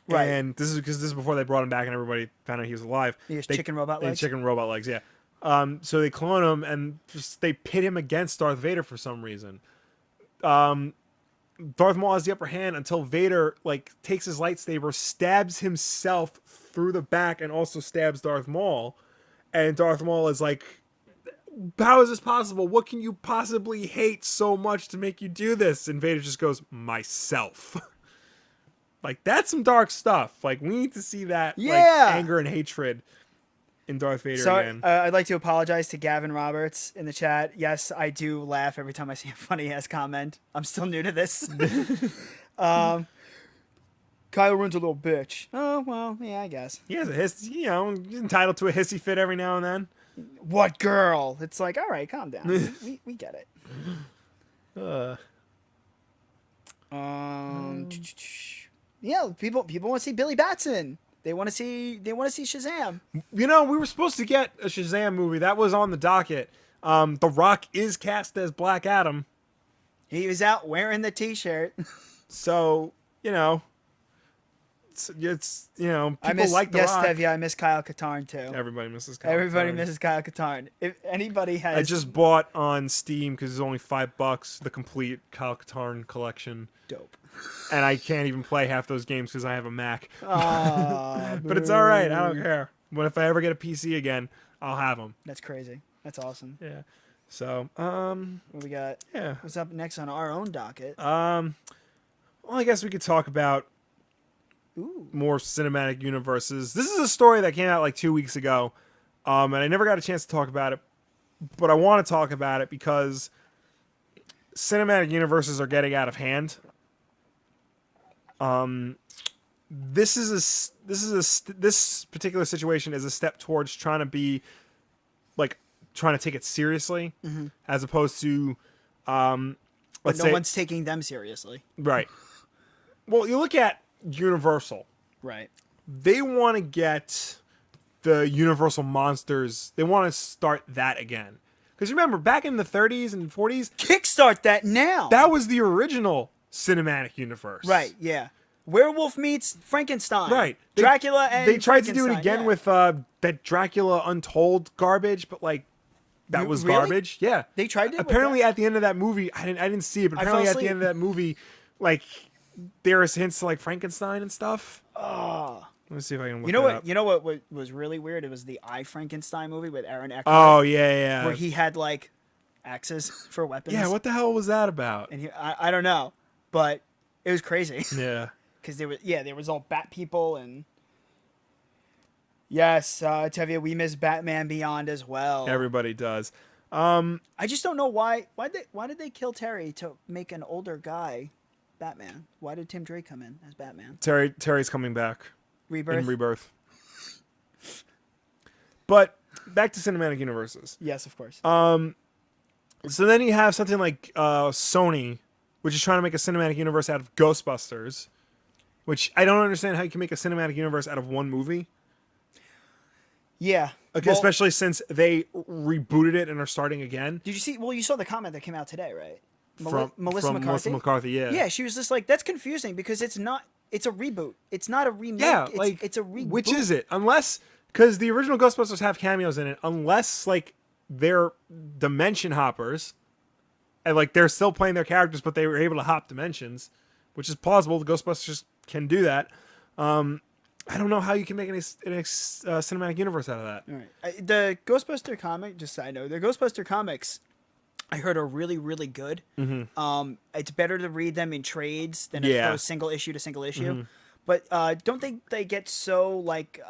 Right. And this is before they brought him back and everybody found out he was alive. He has chicken robot legs. Chicken robot legs, yeah. So they clone him and they pit him against Darth Vader for some reason. Darth Maul has the upper hand until Vader like takes his lightsaber, stabs himself through the back, and also stabs Darth Maul. And Darth Maul is like, how is this possible? What can you possibly hate so much to make you do this? And Vader just goes, myself. Like, that's some dark stuff. Like, we need to see that like, anger and hatred in Darth Vader again. I'd like to apologize to Gavin Roberts in the chat. Yes, I do laugh every time I see a funny-ass comment. I'm still new to this. Kylo Ren's a little bitch. Oh, well, yeah, I guess. He has a he's entitled to a hissy fit every now and then. What girl? It's like, all right, calm down. we get it. Yeah, people want to see Billy Batson. They want to see Shazam. We were supposed to get a Shazam movie. That was on the docket. The Rock is cast as Black Adam. He was out wearing the T-shirt. So, it's people like The Rock. Yes, Stevia, I miss Kyle Katarn too. Everybody misses Kyle Everybody Katarn. misses Kyle Katarn. If anybody has, I just bought on Steam because it's only $5 the complete Kyle Katarn collection. Dope. And I can't even play half those games because I have a Mac. But it's all right. I don't care. But if I ever get a PC again, I'll have them. That's crazy. That's awesome. Yeah. So, what we got? Yeah. What's up next on our own docket? Well, I guess we could talk about more cinematic universes. This is a story that came out like 2 weeks ago, and I never got a chance to talk about it, but I want to talk about it because cinematic universes are getting out of hand. This particular situation is a step towards trying to take it seriously, as opposed to, but no one's taking them seriously. Right. Well, you look at Universal. Right. They want to get the Universal Monsters. They want to start that again. Because remember, back in the 30s and 40s, kickstart that now. That was the original cinematic universe. Right. Yeah. Werewolf meets Frankenstein. Right. Dracula and they tried to do it again yeah. with that Dracula Untold garbage, but like that was really? garbage. Yeah. They tried to. Apparently, at the end of that movie, I didn't see it, but apparently at the end of that movie, like there was hints to like Frankenstein and stuff. Oh. Let me see if I can look up. You know what was really weird? It was the I, Frankenstein movie with Aaron Eckhart. Oh yeah. Where he had like axes for weapons. Yeah. What the hell was that about? And I don't know, but it was crazy. Yeah. Because there was all bat people and yes, Tevye, we miss Batman Beyond as well. Everybody does. I just don't know why did they kill Terry to make an older guy Batman? Why did Tim Drake come in as Batman? Terry's coming back. Rebirth. In Rebirth. But back to cinematic universes. Yes, of course. So then you have something like Sony, which is trying to make a cinematic universe out of Ghostbusters. Which I don't understand how you can make a cinematic universe out of one movie. Yeah. Okay, well, especially since they rebooted it and are starting again. Did you see? Well, you saw the comment that came out today, right? Melissa McCarthy. Melissa McCarthy, yeah. Yeah, she was just like, that's confusing because it's not. It's a reboot. It's not a remake. Yeah, it's a reboot. Which is it? Unless, because the original Ghostbusters have cameos in it, unless like they're dimension hoppers, and like they're still playing their characters, but they were able to hop dimensions, which is plausible. The Ghostbusters can do that. I don't know how you can make an cinematic universe out of that. All right. The Ghostbuster comic, just side note, the Ghostbuster comics, I heard are really, really good. Mm-hmm. It's better to read them in trades than it goes single issue to single issue. Mm-hmm. But don't they get so like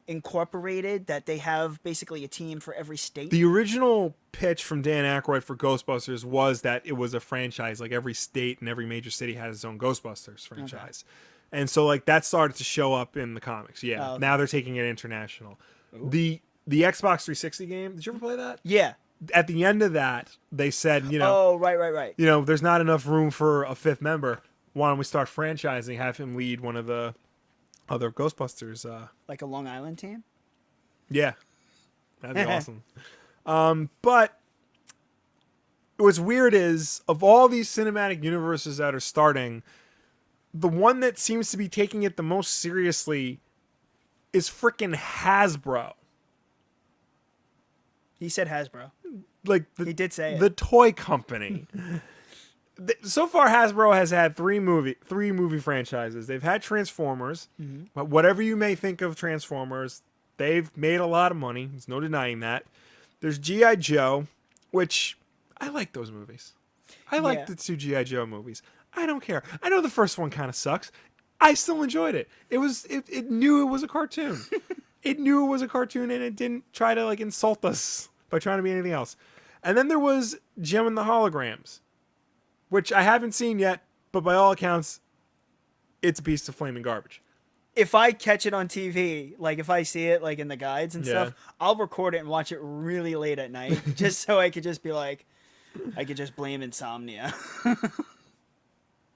incorporated that they have basically a team for every state? The original pitch from Dan Aykroyd for Ghostbusters was that it was a franchise. Like every state and every major city has its own Ghostbusters franchise. Okay. And so like that started to show up in the comics. Yeah. Oh, okay. Now they're taking it international. Ooh. The Xbox 360 game, did you ever play that? Yeah. At the end of that, they said, oh, right. You know, there's not enough room for a fifth member. Why don't we start franchising, have him lead one of the other Ghostbusters? Like a Long Island team? Yeah. That'd be awesome. But what's weird is, of all these cinematic universes that are starting, the one that seems to be taking it the most seriously is frickin' Hasbro. He said Hasbro. Like he did say the toy company. So far, Hasbro has had three movie franchises. They've had Transformers, but whatever you may think of Transformers, they've made a lot of money. There's no denying that. There's G.I. Joe, which I like those movies. I like the two G.I. Joe movies. I don't care. I know the first one kind of sucks. I still enjoyed it. It knew it was a cartoon. It knew it was a cartoon, and it didn't try to like insult us by trying to be anything else. And then there was Gem and the Holograms, which I haven't seen yet, but by all accounts, it's a piece of flaming garbage. If I catch it on TV, like if I see it like in the guides and stuff, I'll record it and watch it really late at night, just so I could just be like, I could just blame insomnia.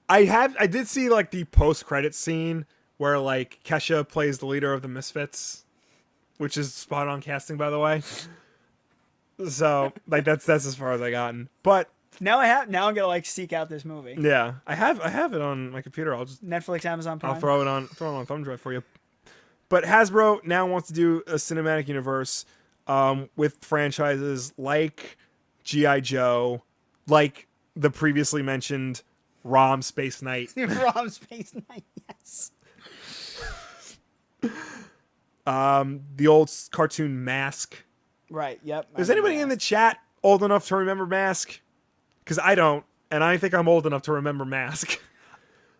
I did see like the post-credit scene where like Kesha plays the leader of the Misfits, which is spot on casting, by the way. So like that's as far as I gotten. But now I'm gonna like seek out this movie. Yeah, I have it on my computer. I'll just Netflix, Amazon Prime. I'll throw it on thumb drive for you. But Hasbro now wants to do a cinematic universe with franchises like G.I. Joe, like the previously mentioned ROM Space Knight. ROM Space Knight, yes. The old cartoon Mask. Right, yep. Is anybody in the chat old enough to remember Mask? Because I don't, and I think I'm old enough to remember Mask.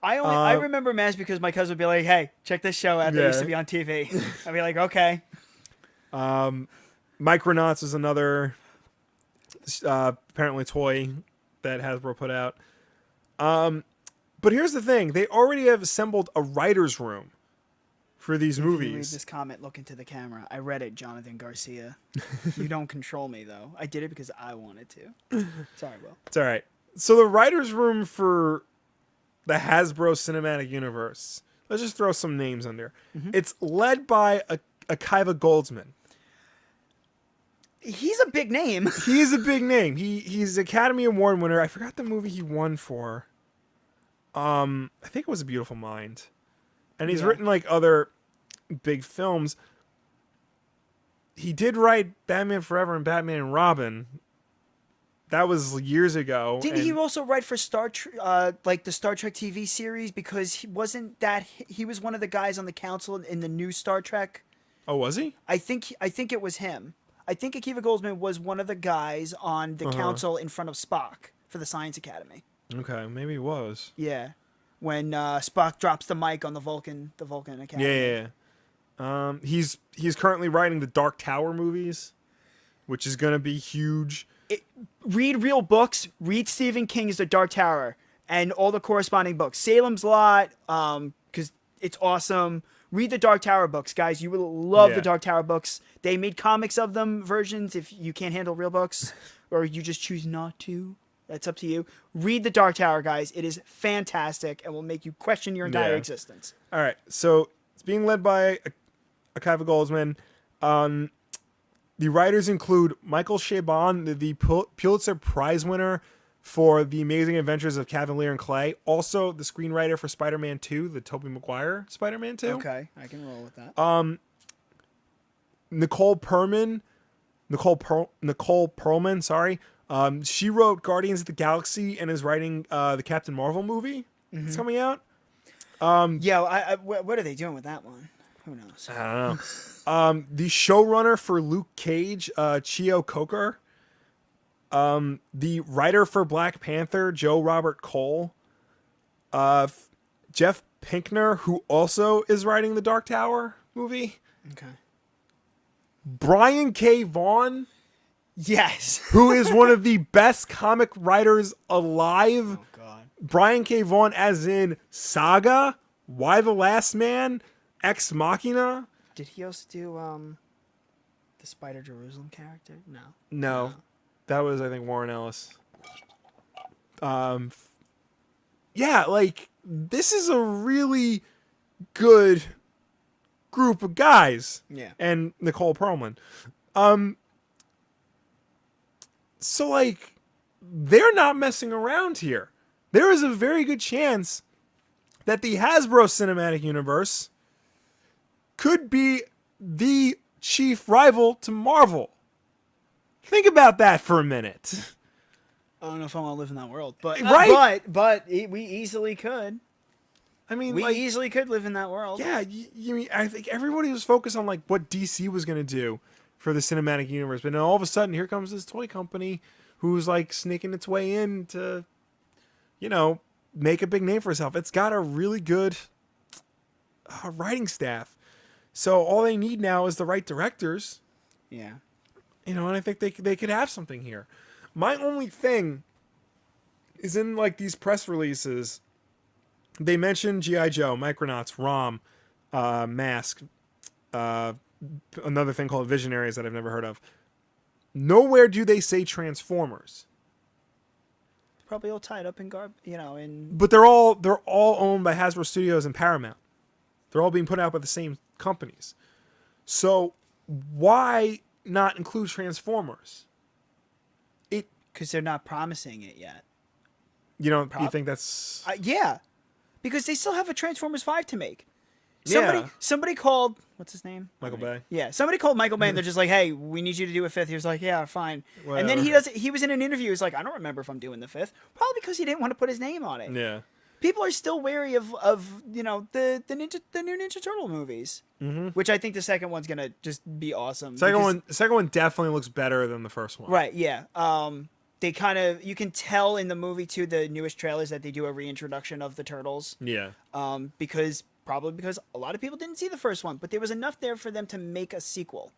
I remember Mask because my cousin would be like, hey, check this show out that used to be on TV. I'd be like, okay. Micronauts is another apparently toy that Hasbro put out. But here's the thing. They already have assembled a writer's room for these movies. You read this comment, look into the camera. I read it, Jonathan Garcia. You don't control me, though. I did it because I wanted to. Sorry, Will. It's all right. So the writer's room for the Hasbro Cinematic Universe, let's just throw some names in there. Mm-hmm. It's led by Akiva Goldsman. He's a big name. He is a big name. He's Academy Award winner. I forgot the movie he won for. I think it was A Beautiful Mind. And he's written like other big films. He did write Batman Forever and Batman and Robin. That was years ago. Didn't he also write for like the Star Trek TV series? Because he was one of the guys on the council in the new Star Trek. Oh, was he? I think it was him. I think Akiva Goldsman was one of the guys on the council in front of Spock for the Science Academy. Okay, maybe he was. Yeah, when Spock drops the mic on the Vulcan Academy. Yeah. He's currently writing the Dark Tower movies, which is gonna be huge. Read real books. Read Stephen King's The Dark Tower and all the corresponding books. Salem's Lot, because it's awesome. Read the Dark Tower books, guys. You will love the Dark Tower books. They made comics of them, versions, if you can't handle real books, or you just choose not to. That's up to you. Read the Dark Tower, guys. It is fantastic and will make you question your entire existence. All right, so it's being led by Akiva Goldsman. The writers include Michael Chabon, the Pulitzer Prize winner for The Amazing Adventures of Cavalier and Clay. Also, the screenwriter for Spider-Man 2, the Tobey Maguire Spider-Man 2. Okay, I can roll with that. Nicole Perlman, sorry. She wrote Guardians of the Galaxy and is writing the Captain Marvel movie. It's coming out. What are they doing with that one? Who knows? I don't know. The showrunner for Luke Cage, Chio Coker. The writer for Black Panther, Joe Robert Cole. Jeff Pinkner, who also is writing the Dark Tower movie. Okay. Brian K. Vaughan. Yes. Who is one of the best comic writers alive. Oh, God. Brian K. Vaughan as in Saga, Why the Last Man, Ex Machina. Did he also do the Spider Jerusalem character? No. That was, I think, Warren Ellis. Yeah, like, this is a really good group of guys. Yeah. And Nicole Perlman. So, like, they're not messing around here. There is a very good chance that the Hasbro Cinematic Universe could be the chief rival to Marvel. Think about that for a minute. I don't know if I want to live in that world, but right? We easily could. I mean, we easily could live in that world. Yeah, I think everybody was focused on like what DC was going to do for the cinematic universe, but then all of a sudden, here comes this toy company who's like sneaking its way in to, make a big name for itself. It's got a really good writing staff, so all they need now is the right directors. Yeah. And I think they could have something here. My only thing is in like these press releases, they mentioned G.I. Joe, Micronauts, ROM, Mask, another thing called Visionaries that I've never heard of. Nowhere do they say Transformers. Probably all tied up in But they're all owned by Hasbro Studios and Paramount. They're all being put out by the same companies. So why not include Transformers? Because they're not promising it yet. You think that's... Yeah. Because they still have a Transformers 5 to make. Somebody called... What's his name? Michael Bay. Yeah. Somebody called Michael Bay and they're just like, hey, we need you to do a fifth. He was like, yeah, fine. Whatever. And then he was in an interview. He's like, I don't remember if I'm doing the fifth. Probably because he didn't want to put his name on it. Yeah. People are still wary of the new Ninja Turtle movies, which I think the second one's gonna just be awesome. Second one definitely looks better than the first one. Right? Yeah. They you can tell in the movie too, the newest trailers, that they do a reintroduction of the turtles. Yeah. Because a lot of people didn't see the first one, but there was enough there for them to make a sequel,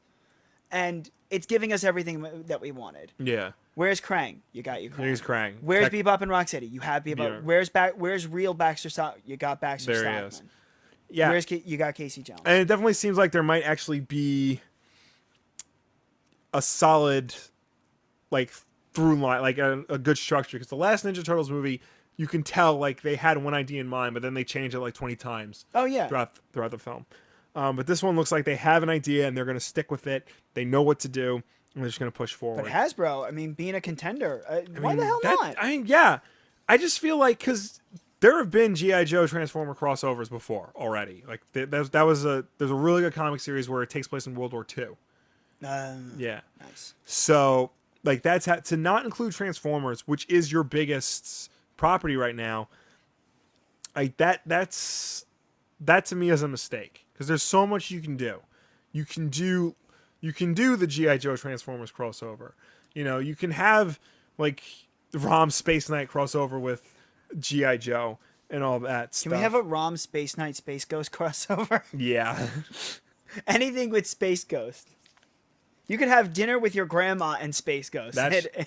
and it's giving us everything that we wanted. Yeah. Where's Krang? You got your Krang. Here's Krang. Where's Bebop and Rocksteady? You have Bebop. Yeah. Where's real Baxter Stock? You got Baxter There Stockman. he is. Yeah. You got Casey Jones. And it definitely seems like there might actually be a solid, like, through line, like a good structure. Because the last Ninja Turtles movie, you can tell like they had one idea in mind, but then they changed it like 20 times. Oh yeah. Throughout the film. But this one looks like they have an idea and they're going to stick with it. They know what to do, and they're just going to push forward. But Hasbro, I mean, being a contender, why the hell not? I mean, yeah. I just feel like because there have been G.I. Joe Transformer crossovers before already. Like there's a really good comic series where it takes place in World War II. Yeah. Nice. So like to not include Transformers, which is your biggest property right now. Like that to me is a mistake because there's so much you can do. You can do the G.I. Joe Transformers crossover. You can have like the ROM Space Knight crossover with G.I. Joe and all that stuff. Can we have a ROM Space Knight Space Ghost crossover? Yeah. Anything with Space Ghost. You could have dinner with your grandma and Space Ghost,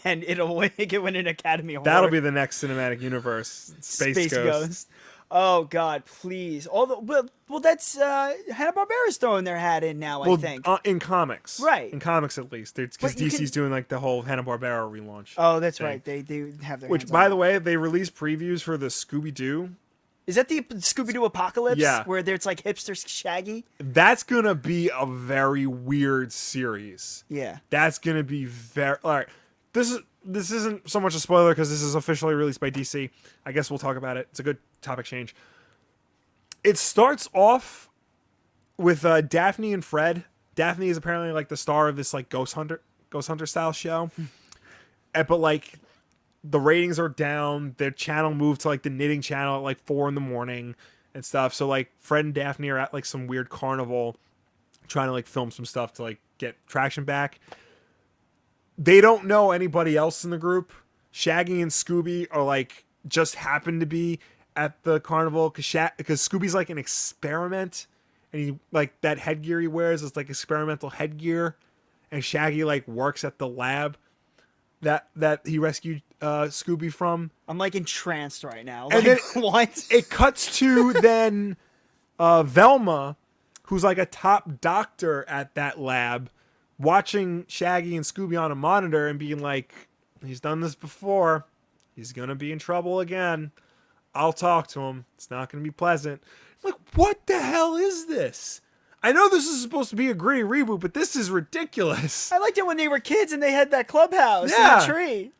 and it'll win an Academy Award. That'll be the next cinematic universe. Space Ghost. Oh God, please! Well, that's Hanna-Barbera's throwing their hat in now. I think in comics, right? In comics, at least, because DC's doing like the whole Hanna-Barbera relaunch. Oh, that's right. They do have their. Which, by the way, they released previews for the Scooby-Doo. Is that the Scooby-Doo Apocalypse? Yeah, where it's like hipster Shaggy. That's gonna be a very weird series. Yeah, that's gonna be very. All right, this isn't so much a spoiler because this is officially released by DC. I guess we'll talk about it. It's a good topic change. It starts off with Daphne and Fred. Daphne is apparently like the star of this like Ghost Hunter style show. But like the ratings are down. Their channel moved to like the knitting channel at like 4 a.m. and stuff. So like Fred and Daphne are at like some weird carnival trying to like film some stuff to like get traction back. They don't know anybody else in the group. Shaggy and Scooby are like just happen to be at the carnival because Scooby's like an experiment, and he like that headgear he wears is like experimental headgear, and Shaggy like works at the lab that he rescued Scooby from. I'm like entranced right now. And like, then what? It cuts to then Velma, who's like a top doctor at that lab, watching Shaggy and Scooby on a monitor and being like, he's done this before. He's going to be in trouble again. I'll talk to him. It's not going to be pleasant. I'm like, what the hell is this? I know this is supposed to be a gritty reboot, but this is ridiculous. I liked it when they were kids and they had that clubhouse in the tree.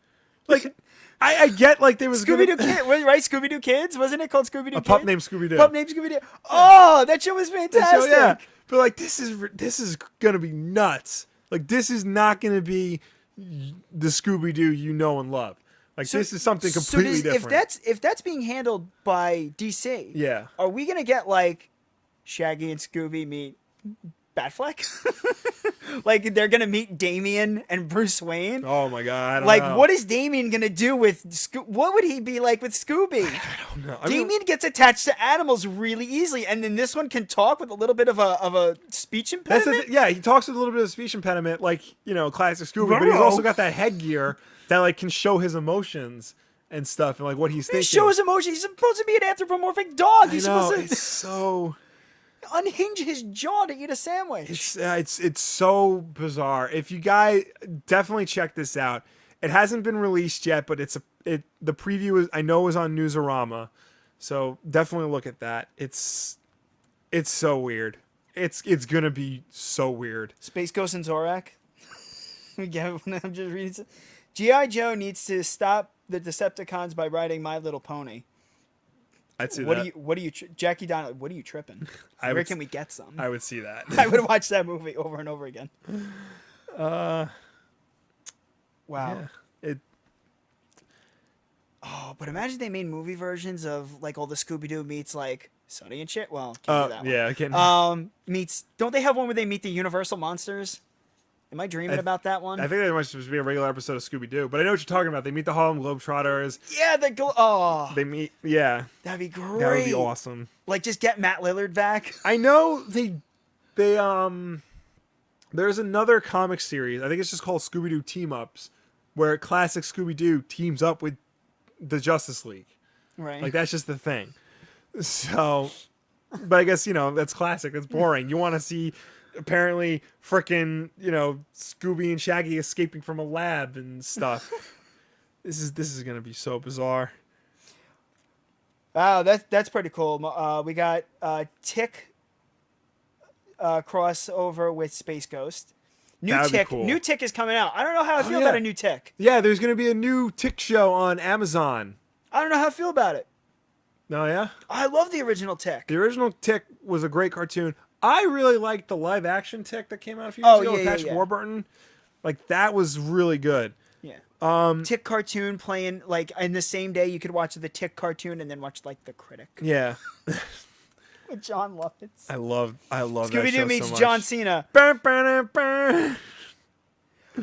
Like, I get like there was Scooby-Doo Kids, right? Scooby-Doo Kids? Wasn't it called Scooby-Doo Kids? Pup named Scooby-Doo. Pup named Scooby-Doo. Oh, that show was fantastic. Show, yeah. But like, this is going to be nuts. Like, this is not going to be the Scooby-Doo you know and love. Like, this is something completely different. If that's being handled by DC, yeah, are we gonna get like Shaggy and Scooby meet Batfleck? Like they're gonna meet Damian and Bruce Wayne? Oh my God! I don't know. What is Damian gonna do with what would he be like with Scooby? I don't know. Damian gets attached to animals really easily, and then this one can talk with a little bit of a speech impediment. Yeah, he talks with a little bit of speech impediment, like classic Scooby. But he's also got that headgear that like can show his emotions and stuff, and like what he's thinking. He shows emotions. He's supposed to be an anthropomorphic dog. He's supposed to. It's so. Unhinge his jaw to eat a sandwich. It's so bizarre. If you guys definitely check this out, it hasn't been released yet, but the preview I know is on Newsarama, so definitely look at that. It's so weird. It's gonna be so weird. Space Ghost and Zorak. Yeah, I'm just reading. G.I. Joe needs to stop the Decepticons by riding My Little Pony. I'd see that. What do you, Jackie Donald? What are you tripping? Where can we get some? I would see that. I would watch that movie over and over again. Wow. Yeah, Oh, but imagine they made movie versions of like all the Scooby-Doo meets like Sonny and shit. Well, can't do that one. Yeah, I can't. Meets. Don't they have one where they meet the Universal monsters? Am I dreaming about that one? I think that might just be a regular episode of Scooby-Doo, but I know what you're talking about. They meet the Harlem Globetrotters. Yeah, They meet, yeah. That'd be great. That would be awesome. Like, just get Matt Lillard back. I know they there's another comic series, I think it's just called Scooby-Doo Team-Ups, where classic Scooby-Doo teams up with the Justice League. Right. Like, that's just the thing. So, but I guess, that's classic. That's boring. You want to see... apparently frickin' Scooby and Shaggy escaping from a lab and stuff. This is gonna be so bizarre. Wow, that's pretty cool. We got Tick crossover with Space Ghost. That'd be cool. New Tick is coming out. I don't know how I feel about a new Tick. Yeah, there's going to be a new Tick show on Amazon. I don't know how I feel about it. Oh, yeah? I love the original Tick. The original Tick was a great cartoon. I really liked the live-action Tick that came out a few years ago with Patrick Warburton. Like, that was really good. Yeah. Tick cartoon playing, like, in the same day you could watch the Tick cartoon and then watch, like, the Critic. Yeah. With John Lovitz. I love Scooby-Doo meets so John Cena.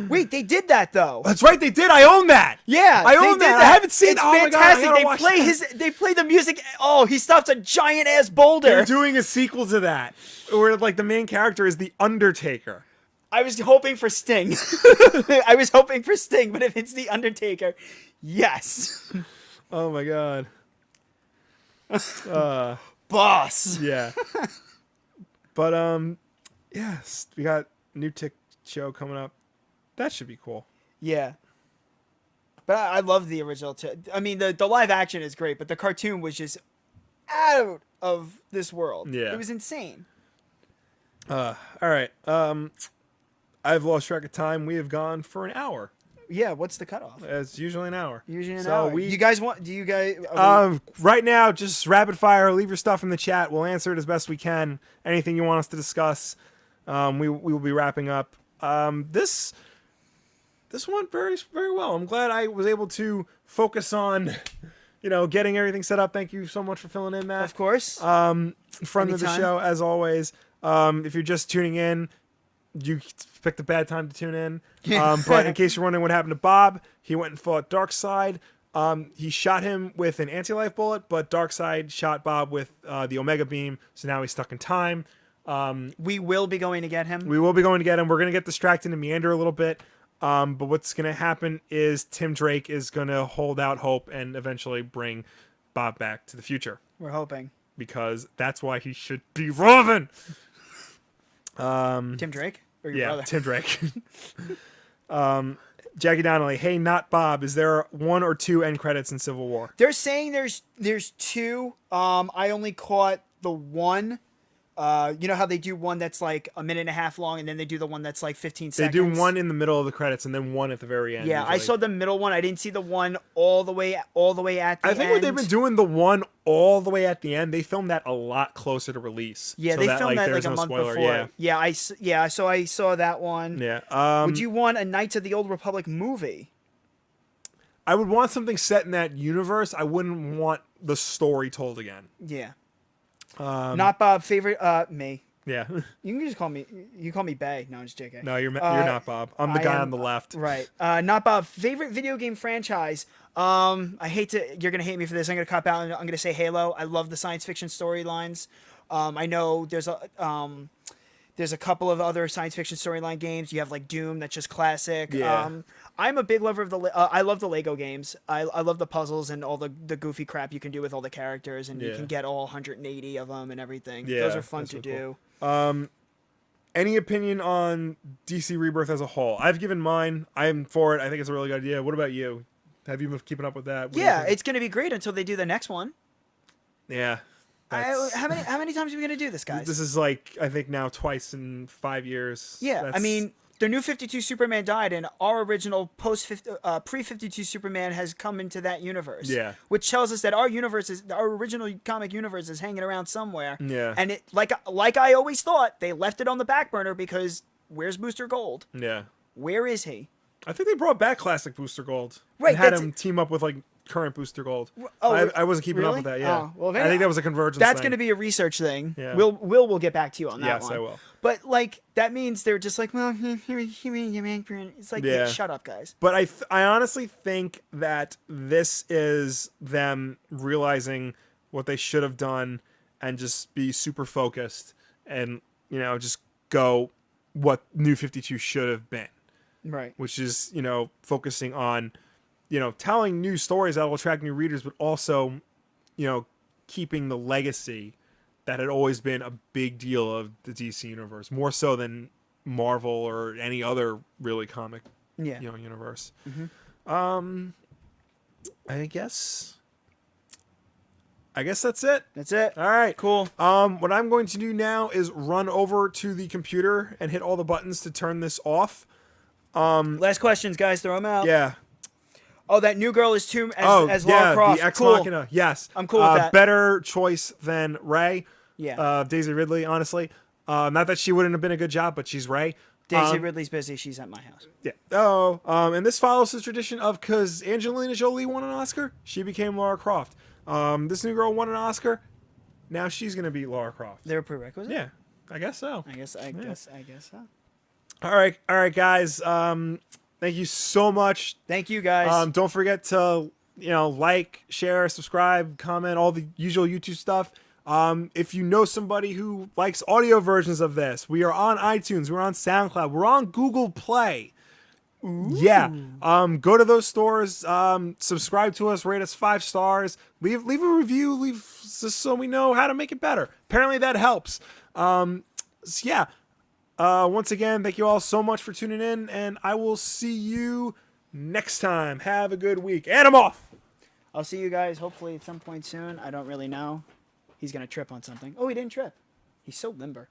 Wait, they did that though. That's right, they did. I own that. Yeah, I own that. I haven't seen. It's fantastic. My God, They play the music. Oh, he stops a giant ass boulder. They're doing a sequel to that, where like the main character is the Undertaker. I was hoping for Sting. I was hoping for Sting, but if it's the Undertaker, yes. Oh my God. Boss. Yeah. But yes, we got a new Tick show coming up. That should be cool. Yeah. But I love the original. I mean, the live action is great, but the cartoon was just out of this world. Yeah. It was insane. All right. I've lost track of time. We have gone for an hour. Yeah, what's the cutoff? It's usually an hour. Usually an hour. Do you guys want... Right now, just rapid fire. Leave your stuff in the chat. We'll answer it as best we can. Anything you want us to discuss, we will be wrapping up. This went very, very well. I'm glad I was able to focus on, getting everything set up. Thank you so much for filling in, Matt. Of course. Friend of the show, as always. If you're just tuning in, you picked a bad time to tune in. But in case you're wondering what happened to Bob, he went and fought Darkseid. He shot him with an anti-life bullet, but Darkseid shot Bob with the Omega Beam, so now he's stuck in time. We will be going to get him. We're going to get distracted and meander a little bit. But what's going to happen is Tim Drake is going to hold out hope and eventually bring Bob back to the future. We're hoping. Because that's why he should be Robin. Tim Drake? Or your brother? Tim Drake. Jackie Donnelly, hey, not Bob. Is there 1 or 2 end credits in Civil War? They're saying there's 2. I only caught the one. You know how they do one that's like a minute and a half long, and then they do the one that's like 15 seconds? They do one in the middle of the credits and then one at the very end. Yeah, usually. I saw the middle one. I didn't see the one all the way at the end. I think what they've been doing, the one all the way at the end, they filmed that a lot closer to release. Yeah, so they filmed that like a month before. Yeah. So I saw that one. Yeah. Would you want a Knights of the Old Republic movie? I would want something set in that universe. I wouldn't want the story told again. Yeah. Not Bob. Favorite me. Yeah. You can just call me. You call me Bay. No, I'm just JK. No, you're not Bob. I'm the guy on the left. Right. Not Bob. Favorite video game franchise. You're gonna hate me for this. I'm gonna cop out and I'm gonna say Halo. I love the science fiction storylines. I know there's a couple of other science fiction storyline games. You have like Doom, that's just classic. Yeah. I'm a big lover of I love the Lego games. I love the puzzles and all the goofy crap you can do with all the characters, and you can get all 180 of them and everything. Yeah, those are fun to do. Cool. Any opinion on DC Rebirth as a whole? I've given mine. I'm for it. I think it's a really good idea. What about you? Have you been keeping up with that? Yeah, it's going to be great until they do the next one. Yeah. How many times are we going to do this, guys? This is like, I think now twice in 5 years. Yeah, I mean, the new 52 Superman died, and our original pre-52 Superman has come into that universe. Yeah. Which tells us that our original comic universe is hanging around somewhere. Yeah. And it, like I always thought, they left it on the back burner because where's Booster Gold? Yeah. Where is he? I think they brought back classic Booster Gold. Right. And had him team up with like current Booster Gold. Oh, I wasn't keeping up with that. Yeah. Oh, well, I think that was a convergence. That's going to be a research thing. Yeah. We'll get back to you on that one. Yes, I will. But like that means they're just like, well, it's like, shut up, guys. But I honestly think that this is them realizing what they should have done and just be super focused and just go what New 52 should have been. Right. Which is, focusing on, telling new stories that will attract new readers, but also, keeping the legacy that had always been a big deal of the DC universe, more so than Marvel or any other really comic, universe. Mm-hmm. I guess I guess that's it. That's it. All right. Cool. What I'm going to do now is run over to the computer and hit all the buttons to turn this off. Last questions, guys. Throw them out. Yeah. Oh, that new girl is too as Lara Croft. The Ex cool. Machina. Yes. I'm cool with that. Better choice than Rey. Yeah. Daisy Ridley, honestly. Not that she wouldn't have been a good job, but she's Rey. Daisy Ridley's busy. She's at my house. Yeah. Oh. And this follows the tradition of, because Angelina Jolie won an Oscar, she became Lara Croft. This new girl won an Oscar. Now she's gonna be Lara Croft. They're a prerequisite. Yeah. I guess so. I guess so. All right, guys. Thank you so much. Thank you, guys. Don't forget to like, share, subscribe, comment, all the usual YouTube stuff. If you know somebody who likes audio versions of this, we are on iTunes, we're on SoundCloud, we're on Google Play. Ooh. Yeah. Go to those stores, subscribe to us, rate us 5 stars, leave a review, just so we know how to make it better. Apparently that helps. So yeah. Once again, thank you all so much for tuning in, and I will see you next time. Have a good week. And I'm off. I'll see you guys hopefully at some point soon. I don't really know. He's going to trip on something. Oh, he didn't trip. He's so limber.